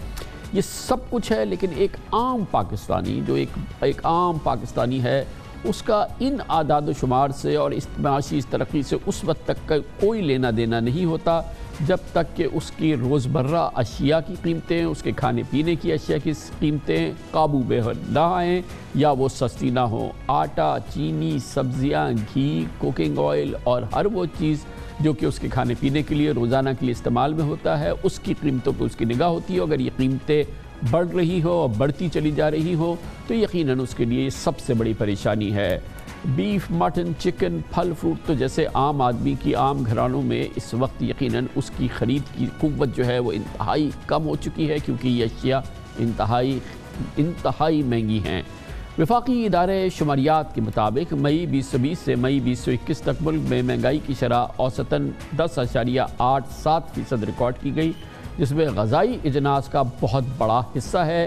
یہ سب کچھ ہے، لیکن ایک عام پاکستانی جو ایک عام پاکستانی ہے، اس کا ان اعداد و شمار سے اور اس معاشی اس ترقی سے اس وقت تک کا کوئی لینا دینا نہیں ہوتا جب تک کہ اس کی روزمرہ اشیاء کی قیمتیں، اس کے کھانے پینے کی اشیاء کی قیمتیں قابو میں نہ آئیں یا وہ سستی نہ ہوں. آٹا، چینی، سبزیاں، گھی، کوکنگ آئل اور ہر وہ چیز جو کہ اس کے کھانے پینے کے لیے روزانہ کے لیے استعمال میں ہوتا ہے، اس کی قیمتوں پہ اس کی نگاہ ہوتی ہے. اگر یہ قیمتیں بڑھ رہی ہو اور بڑھتی چلی جا رہی ہو تو یقیناً اس کے لیے یہ سب سے بڑی پریشانی ہے. بیف، مٹن، چکن، پھل فروٹ تو جیسے عام آدمی کی عام گھرانوں میں اس وقت یقیناً اس کی خرید کی قوت جو ہے وہ انتہائی کم ہو چکی ہے، کیونکہ یہ اشیاء انتہائی مہنگی ہیں. وفاقی ادارے شماریات کے مطابق مئی 2020 سے مئی 2021 تک ملک میں مہنگائی کی شرح اوسطاً 10.87% ریکارڈ کی گئی، جس میں غذائی اجناس کا بہت بڑا حصہ ہے.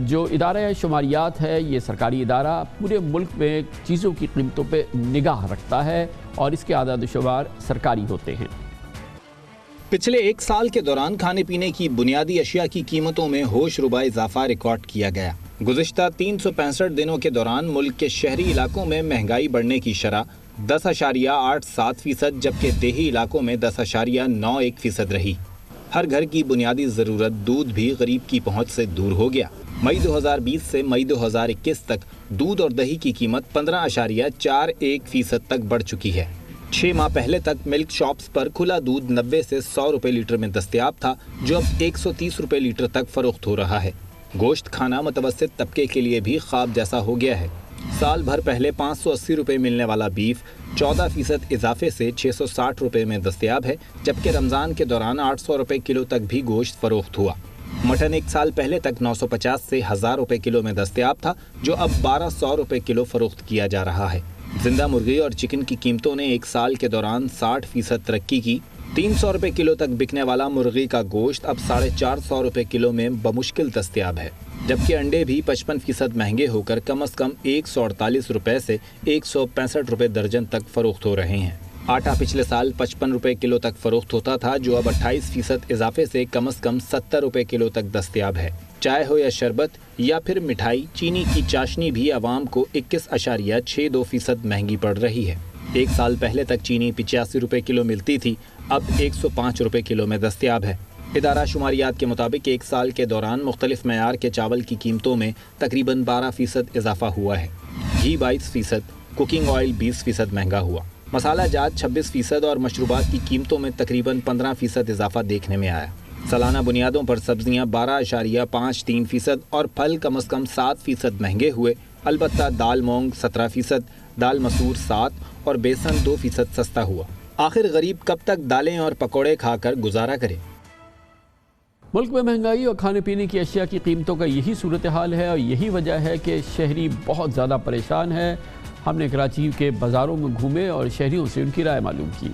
جو ادارہ شماریات ہے، یہ سرکاری ادارہ پورے ملک میں چیزوں کی قیمتوں پہ نگاہ رکھتا ہے اور اس کے اعداد و شمار سرکاری ہوتے ہیں. پچھلے 1 سال کے دوران کھانے پینے کی بنیادی اشیاء کی قیمتوں میں ہوش ربا اضافہ ریکارڈ کیا گیا. گزشتہ 365 دنوں کے دوران ملک کے شہری علاقوں میں مہنگائی بڑھنے کی شرح 10.87%، جبکہ دیہی علاقوں میں 10.91% رہی. ہر گھر کی بنیادی ضرورت دودھ بھی غریب کی پہنچ سے دور ہو گیا. مئی 2020 سے مئی 2021 تک دودھ اور دہی کی قیمت 15.41% تک بڑھ چکی ہے. 6 ماہ پہلے تک ملک شاپس پر کھلا دودھ 90 سے 100 روپے لیٹر میں دستیاب تھا، جو اب 130 روپے لیٹر تک فروخت ہو رہا ہے. گوشت کھانا متوسط طبقے کے لیے بھی خواب جیسا ہو گیا ہے. سال بھر پہلے 580 روپے ملنے والا بیف 14% اضافے سے 660 روپے میں دستیاب ہے، جبکہ رمضان کے دوران 800 روپے کلو تک بھی گوشت فروخت ہوا. مٹن 1 سال پہلے تک 950 سے 1000 روپے کلو میں دستیاب تھا، جو اب 1200 روپے کلو فروخت کیا جا رہا ہے. زندہ مرغی اور چکن کی قیمتوں نے 1 سال کے دوران 60% ترقی کی. 300 روپے کلو تک بکنے والا مرغی کا گوشت اب 450 روپے کلو میں بمشکل دستیاب ہے، جبکہ انڈے بھی 55% مہنگے ہو کر کم از کم 148 روپے سے 165 روپے درجن تک فروخت ہو رہے ہیں. آٹا پچھلے سال 55 روپے کلو تک فروخت ہوتا تھا، جو اب 28% اضافے سے کم از کم 70 روپے کلو تک دستیاب ہے. چائے ہو یا شربت یا پھر مٹھائی، چینی کی چاشنی بھی عوام کو 21.62% مہنگی پڑ رہی ہے. 1 سال پہلے تک چینی 85 روپے کلو ملتی تھی، اب 105 روپے کلو میں دستیاب ہے. ادارہ شماریات کے مطابق 1 سال کے دوران مختلف معیار کے چاول کی قیمتوں میں تقریباً 12% اضافہ ہوا ہے. گھی 22%، کوکنگ آئل 20% مہنگا ہوا. مسالہ جات 26% اور مشروبات کی قیمتوں میں تقریباً 15% اضافہ دیکھنے میں آیا. سالانہ بنیادوں پر سبزیاں 12.53% اور پھل کم از کم 7% مہنگے ہوئے. البتہ دال مونگ 17%، دال مسور 7% اور بیسن 2% سستا ہوا. آخر غریب کب تک دالیں اور پکوڑے کھا کر گزارا کرے؟ ملک میں مہنگائی اور کھانے پینے کی اشیاء کی قیمتوں کا یہی صورتحال ہے اور یہی وجہ ہے کہ شہری بہت زیادہ پریشان ہے. ہم نے کراچی کے بازاروں میں گھومے اور شہریوں سے ان کی رائے معلوم کی.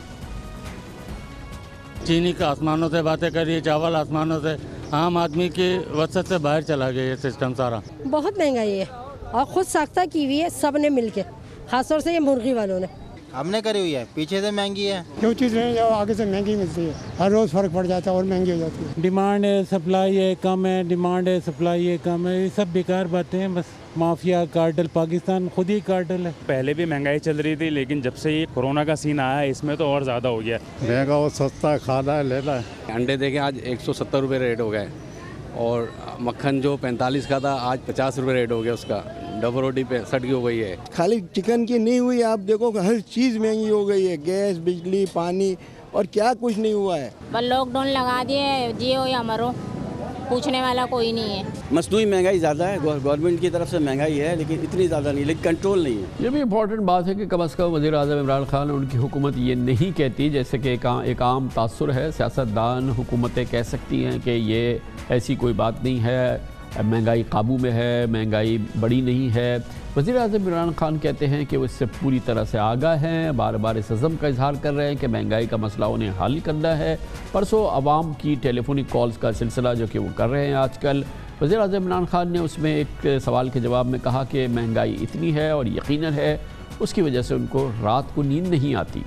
چینی کا آسمانوں سے باتیں کریے، چاول آسمانوں سے، عام آدمی کی وسعت سے باہر چلا گیا یہ سسٹم سارا. بہت مہنگائی ہے اور خود ساختہ کی ہوئی ہے سب نے مل کے. خاص طور سے یہ مرغی والوں نے ہم نے کری ہوئی ہے, پیچھے سے مہنگی ہے. جو چیز نہیں جو آگے سے مہنگی ملتی ہے, ہر روز فرق پڑ جاتا ہے اور مہنگی ہو جاتی ہے. ڈیمانڈ ہے, سپلائی ہے کم ہے, ڈیمانڈ ہے, سپلائی ہے کم ہے, یہ سب بیکار باتیں ہیں. بس مافیا کارٹل, پاکستان خود ہی کارٹل ہے. پہلے بھی مہنگائی چل رہی تھی, لیکن جب سے یہ کورونا کا سین آیا ہے اس میں تو اور زیادہ ہو گیا. مہنگا اور سستا کھانا ہے, لینا ہے. انڈے دیکھیں آج 170 روپے ریٹ ہو گئے, اور مکھن جو 45 کا تھا آج 50 روپے ریٹ ہو گیا اس کا. ڈبل روٹی پہ 60 کی ہو گئی ہے. خالی چکن کی نہیں ہوئی, آپ دیکھو کہ ہر چیز مہنگی ہو گئی ہے, گیس, بجلی, پانی, اور کیا کچھ نہیں ہوا ہے. بس لاک ڈاؤن لگا دیے, جیو یا مرو, پوچھنے والا کوئی نہیں ہے. مصنوعی مہنگائی زیادہ ہے, گورنمنٹ کی طرف سے مہنگائی ہے لیکن اتنی زیادہ نہیں, لیکن کنٹرول نہیں ہے. یہ بھی امپورٹنٹ بات ہے کہ کم از کم وزیر اعظم عمران خان ان کی حکومت یہ نہیں کہتی, جیسے کہ ایک عام تاثر ہے, سیاستدان حکومتیں کہہ سکتی ہیں کہ یہ ایسی کوئی بات نہیں ہے, مہنگائی قابو میں ہے, مہنگائی بڑی نہیں ہے. وزیر اعظم عمران خان کہتے ہیں کہ وہ اس سے پوری طرح سے آگاہ ہیں, بار بار اس عزم کا اظہار کر رہے ہیں کہ مہنگائی کا مسئلہ انہیں حل کرنا ہے. پرسوں عوام کی ٹیلی فونک کالز کا سلسلہ جو کہ وہ کر رہے ہیں آج کل, وزیر اعظم عمران خان نے اس میں ایک سوال کے جواب میں کہا کہ مہنگائی اتنی ہے اور یقیناً ہے, اس کی وجہ سے ان کو رات کو نیند نہیں آتی.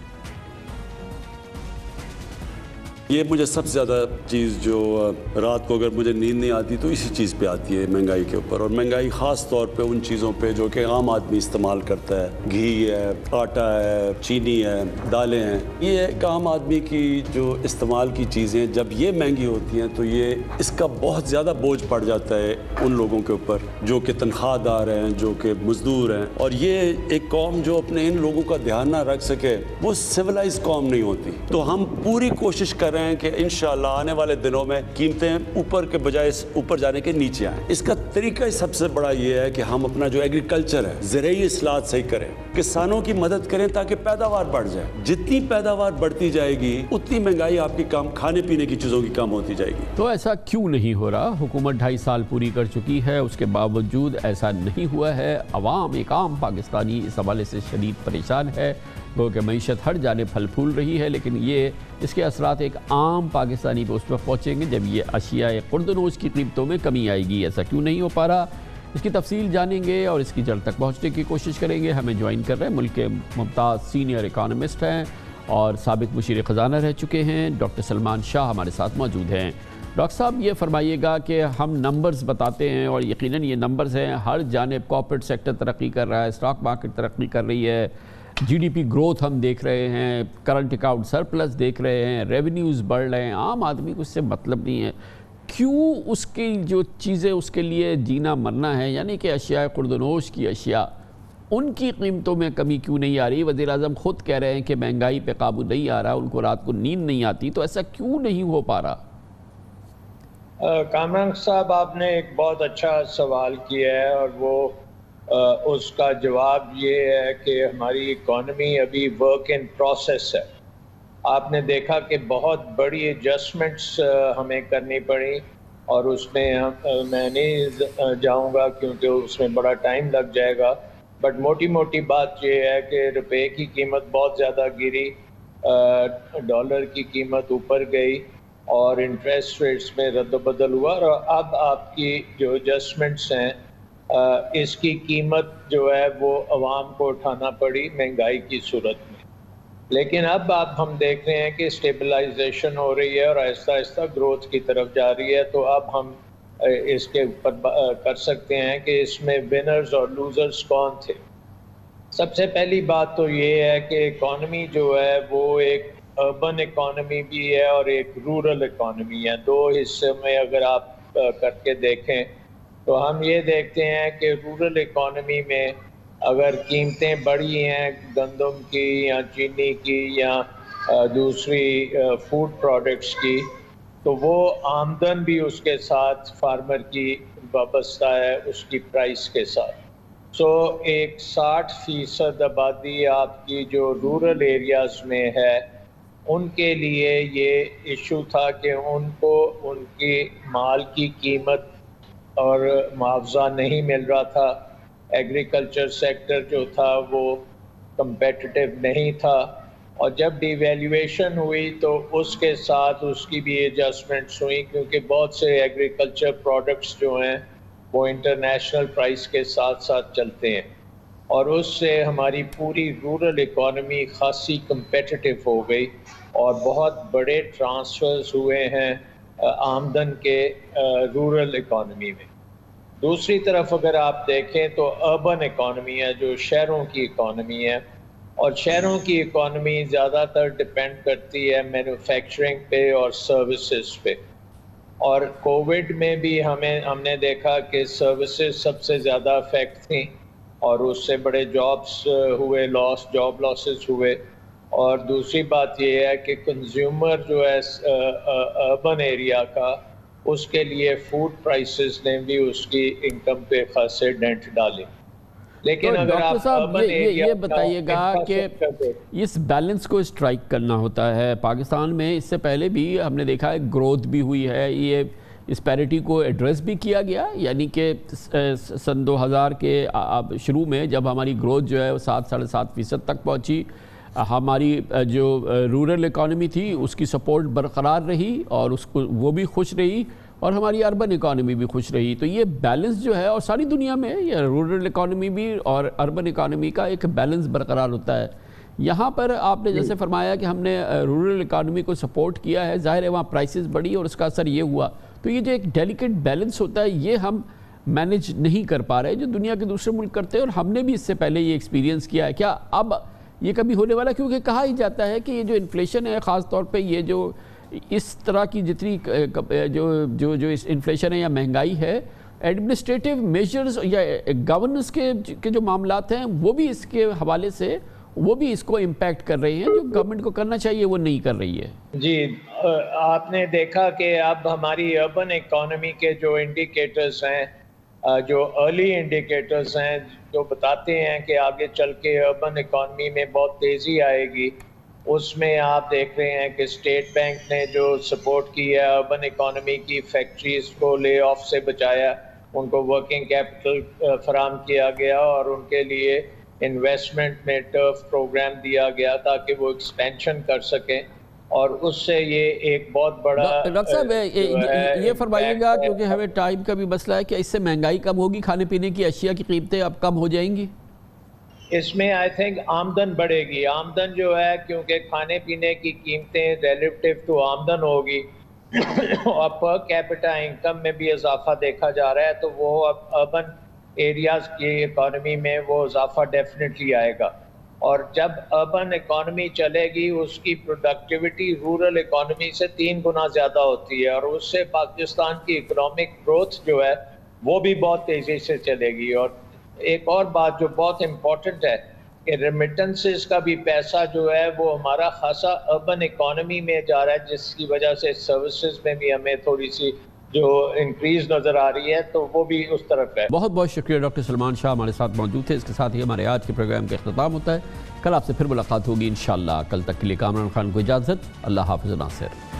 یہ مجھے سب سے زیادہ چیز جو رات کو اگر مجھے نیند نہیں آتی تو اسی چیز پہ آتی ہے, مہنگائی کے اوپر. اور مہنگائی خاص طور پہ ان چیزوں پہ جو کہ عام آدمی استعمال کرتا ہے, گھی ہے, آٹا ہے, چینی ہے, دالیں ہیں. یہ ایک عام آدمی کی جو استعمال کی چیزیں جب یہ مہنگی ہوتی ہیں تو یہ اس کا بہت زیادہ بوجھ پڑ جاتا ہے ان لوگوں کے اوپر جو کہ تنخواہ دار ہیں, جو کہ مزدور ہیں. اور یہ ایک قوم جو اپنے ان لوگوں کا دھیان نہ رکھ سکے وہ سویلائز قوم نہیں ہوتی. تو ہم پوری کوشش کر رہے ہیں کہ انشاءاللہ آنے والے دنوں میں قیمتیں اوپر کے بجائے اوپر جانے کے نیچے آئیں. اس کا طریقہ سب سے بڑا یہ ہے کہ ہم اپنا جو ایگریکلچر ہے, زرعی اصلاحات صحیح کریں, کسانوں کی مدد کریں تاکہ پیداوار بڑھ جائے. جتنی پیداوار بڑھتی جائے گی اتنی مہنگائی آپ کی کام کھانے پینے کی چیزوں کی کم ہوتی جائے گی. تو ایسا کیوں نہیں ہو رہا؟ حکومت 2.5 سال پوری کر چکی ہے, اس کے باوجود ایسا نہیں ہوا ہے. عوام, ایک عام پاکستانی اس حوالے سے شدید پریشان ہے, گو کہ معیشت ہر جانب پھل پھول رہی ہے, لیکن اس کے اثرات ایک عام پاکستانی پہ اس وقت پہنچیں گے جب یہ اشیاء خوردنوش کی قیمتوں میں کمی آئے گی. ایسا کیوں نہیں ہو پا رہا, اس کی تفصیل جانیں گے اور اس کی جڑ تک پہنچنے کی کوشش کریں گے. ہمیں جوائن کر رہے ہیں ملک کے ممتاز سینئر اکانومسٹ ہیں اور سابق مشیر خزانہ رہ چکے ہیں, ڈاکٹر سلمان شاہ ہمارے ساتھ موجود ہیں. ڈاکٹر صاحب یہ فرمائیے گا کہ ہم نمبرز بتاتے ہیں اور یقیناً یہ نمبرز ہیں, ہر جانب کارپوریٹ سیکٹر ترقی کر رہا ہے, اسٹاک مارکیٹ ترقی کر رہی ہے, جی ڈی پی گروتھ ہم دیکھ رہے ہیں, کرنٹ اکاؤنٹ سرپلس دیکھ رہے ہیں, ریونیوز بڑھ رہے ہیں. عام آدمی کو اس سے مطلب نہیں ہے. کیوں اس کی جو چیزیں اس کے لیے جینا مرنا ہے, یعنی کہ اشیاء خوردنوش کی اشیاء, ان کی قیمتوں میں کمی کیوں نہیں آ رہی؟ وزیر اعظم خود کہہ رہے ہیں کہ مہنگائی پہ قابو نہیں آ رہا, ان کو رات کو نیند نہیں آتی, تو ایسا کیوں نہیں ہو پا رہا؟ کامران صاحب, آپ نے ایک بہت اچھا سوال کیا ہے اور وہ اس کا جواب یہ ہے کہ ہماری اکانومی ابھی ورک ان پروسیس ہے. آپ نے دیکھا کہ بہت بڑی ایڈجسٹمنٹس ہمیں کرنی پڑی اور اس میں میں نہیں جاؤں گا کیونکہ اس میں بڑا ٹائم لگ جائے گا, بٹ موٹی بات یہ ہے کہ روپے کی قیمت بہت زیادہ گری, ڈالر کی قیمت اوپر گئی اور انٹرسٹ ریٹس میں رد و بدل ہوا, اور اب آپ کی جو ایڈجسٹمنٹس ہیں اس کی قیمت جو ہے وہ عوام کو اٹھانا پڑی مہنگائی کی صورت میں. لیکن اب ہم دیکھ رہے ہیں کہ اسٹیبلائزیشن ہو رہی ہے اور آہستہ آہستہ گروتھ کی طرف جا رہی ہے. تو اب ہم اس کے اوپر کر سکتے ہیں کہ اس میں ونرز اور لوزرز کون تھے. سب سے پہلی بات تو یہ ہے کہ اکانومی جو ہے وہ ایک اربن اکانومی بھی ہے اور ایک رورل اکانومی ہے. دو حصے میں اگر آپ کر کے دیکھیں تو ہم یہ دیکھتے ہیں کہ رورل اکانومی میں اگر قیمتیں بڑھی ہیں گندم کی یا چینی کی یا دوسری فوڈ پروڈکٹس کی, تو وہ آمدن بھی اس کے ساتھ فارمر کی وابستہ ہے اس کی پرائس کے ساتھ. سو 60% آبادی آپ کی جو رورل ایریاز میں ہے ان کے لیے یہ ایشو تھا کہ ان کو ان کی مال کی قیمت اور معاوضہ نہیں مل رہا تھا. ایگریکلچر سیکٹر جو تھا وہ کمپیٹیٹیو نہیں تھا, اور جب ڈی ویلیویشن ہوئی تو اس کے ساتھ اس کی بھی ایڈجسٹمنٹس ہوئی کیونکہ بہت سے ایگریکلچر پروڈکٹس جو ہیں وہ انٹرنیشنل پرائس کے ساتھ ساتھ چلتے ہیں. اور اس سے ہماری پوری رورل اکانومی خاصی کمپیٹیٹو ہو گئی اور بہت بڑے ٹرانسفرز ہوئے ہیں آمدن کے رورل اکانومی میں. دوسری طرف اگر آپ دیکھیں تو اربن اکانومی ہے جو شہروں کی اکانومی ہے، اور شہروں کی اکانومی زیادہ تر ڈپینڈ کرتی ہے مینوفیکچرنگ پہ اور سروسز پہ. اور کووڈ میں بھی ہم نے دیکھا کہ سروسز سب سے زیادہ افیکٹ تھیں اور اس سے بڑے جابس ہوئے، جاب لاسز ہوئے. اور دوسری بات یہ ہے کہ کنزیومر جو ہے اربن ایریا کا، اس کے لیے فوڈ پرائسز نے بھی اس کی انکم پہ خاصے ڈینٹ ڈالے. لیکن اگر ڈاکٹر آپ صاحب یہ بتائیے گا کہ اس بیلنس کو اسٹرائک کرنا ہوتا ہے. پاکستان میں اس سے پہلے بھی ہم نے دیکھا ہے گروتھ بھی ہوئی ہے، یہ اس پیرٹی کو ایڈریس بھی کیا گیا، یعنی کہ سن 2000 کے شروع میں جب ہماری گروتھ جو ہے وہ 7.5% تک پہنچی، ہماری جو رورل اکانومی تھی اس کی سپورٹ برقرار رہی اور اس کو وہ بھی خوش رہی اور ہماری اربن اکانومی بھی خوش رہی. تو یہ بیلنس جو ہے، اور ساری دنیا میں یہ رورل اکانومی بھی اور اربن اکانومی کا ایک بیلنس برقرار ہوتا ہے. یہاں پر آپ نے جیسے فرمایا کہ ہم نے رورل اکانومی کو سپورٹ کیا ہے، ظاہر ہے وہاں پرائسز بڑھی اور اس کا اثر یہ ہوا. تو یہ جو ایک ڈیلیکیٹ بیلنس ہوتا ہے یہ ہم مینیج نہیں کر پا رہے جو دنیا کے دوسرے ملک کرتے ہیں، اور ہم نے بھی اس سے پہلے یہ ایکسپیرینس کیا ہے. کیا اب یہ کبھی ہونے والا؟ کیونکہ کہا ہی جاتا ہے کہ یہ جو انفلیشن ہے، خاص طور پہ یہ جو اس طرح کی جتنی جو انفلیشن ہے یا مہنگائی ہے، ایڈمنسٹریٹو میجرز یا گورننس کے جو معاملات ہیں وہ بھی اس کے حوالے سے وہ بھی اس کو امپیکٹ کر رہے ہیں، جو گورنمنٹ کو کرنا چاہیے وہ نہیں کر رہی ہے. جی، آپ نے دیکھا کہ اب ہماری اربن اکانومی کے جو انڈیکیٹرز ہیں، جو ارلی انڈیکیٹرز ہیں جو بتاتے ہیں کہ آگے چل کے اربن اکانومی میں بہت تیزی آئے گی، اس میں آپ دیکھ رہے ہیں کہ اسٹیٹ بینک نے جو سپورٹ کی ہے اربن اکانومی کی، فیکٹریز کو لے آف سے بچایا، ان کو ورکنگ کیپٹل فراہم کیا گیا اور ان کے لیے انویسٹمنٹ میں ٹرف پروگرام دیا گیا تاکہ وہ ایکسپینشن کر سکیں. اور اس سے یہ ایک بہت بڑا ڈاکٹر صاحب یہ فرمائیے گا، کیونکہ ہمیں ٹائم کا بھی مسئلہ ہے، کہ اس سے مہنگائی کم ہوگی، کھانے پینے کی اشیاء کی قیمتیں اب کم ہو جائیں گی؟ اس میں آئی تھنک آمدن بڑھے گی. آمدن جو ہے، کیونکہ کھانے پینے کی قیمتیں ریلیٹیو ٹو آمدن ہوگی اور پر کیپٹا انکم میں بھی اضافہ دیکھا جا رہا ہے، تو وہ اب اربن ایریاز کی اکانومی میں وہ اضافہ ڈیفینیٹلی آئے گا. اور جب اربن اکانومی چلے گی اس کی پروڈکٹیوٹی رورل اکانومی سے 3 گنا زیادہ ہوتی ہے، اور اس سے پاکستان کی اکنامک گروتھ جو ہے وہ بھی بہت تیزی سے چلے گی. اور ایک اور بات جو بہت امپورٹنٹ ہے کہ ریمیٹنسز کا بھی پیسہ جو ہے وہ ہمارا خاصا اربن اکانومی میں جا رہا ہے، جس کی وجہ سے سروسز میں بھی ہمیں تھوڑی سی جو انکریز نظر آ رہی ہے، تو وہ بھی اس طرف ہے. بہت بہت شکریہ ڈاکٹر سلمان شاہ ہمارے ساتھ موجود تھے. اس کے ساتھ ہی ہمارے آج کے پروگرام کا اختتام ہوتا ہے. کل آپ سے پھر ملاقات ہوگی انشاءاللہ. کل تک کے لیے کامران خان کو اجازت. اللہ حافظ ناصر.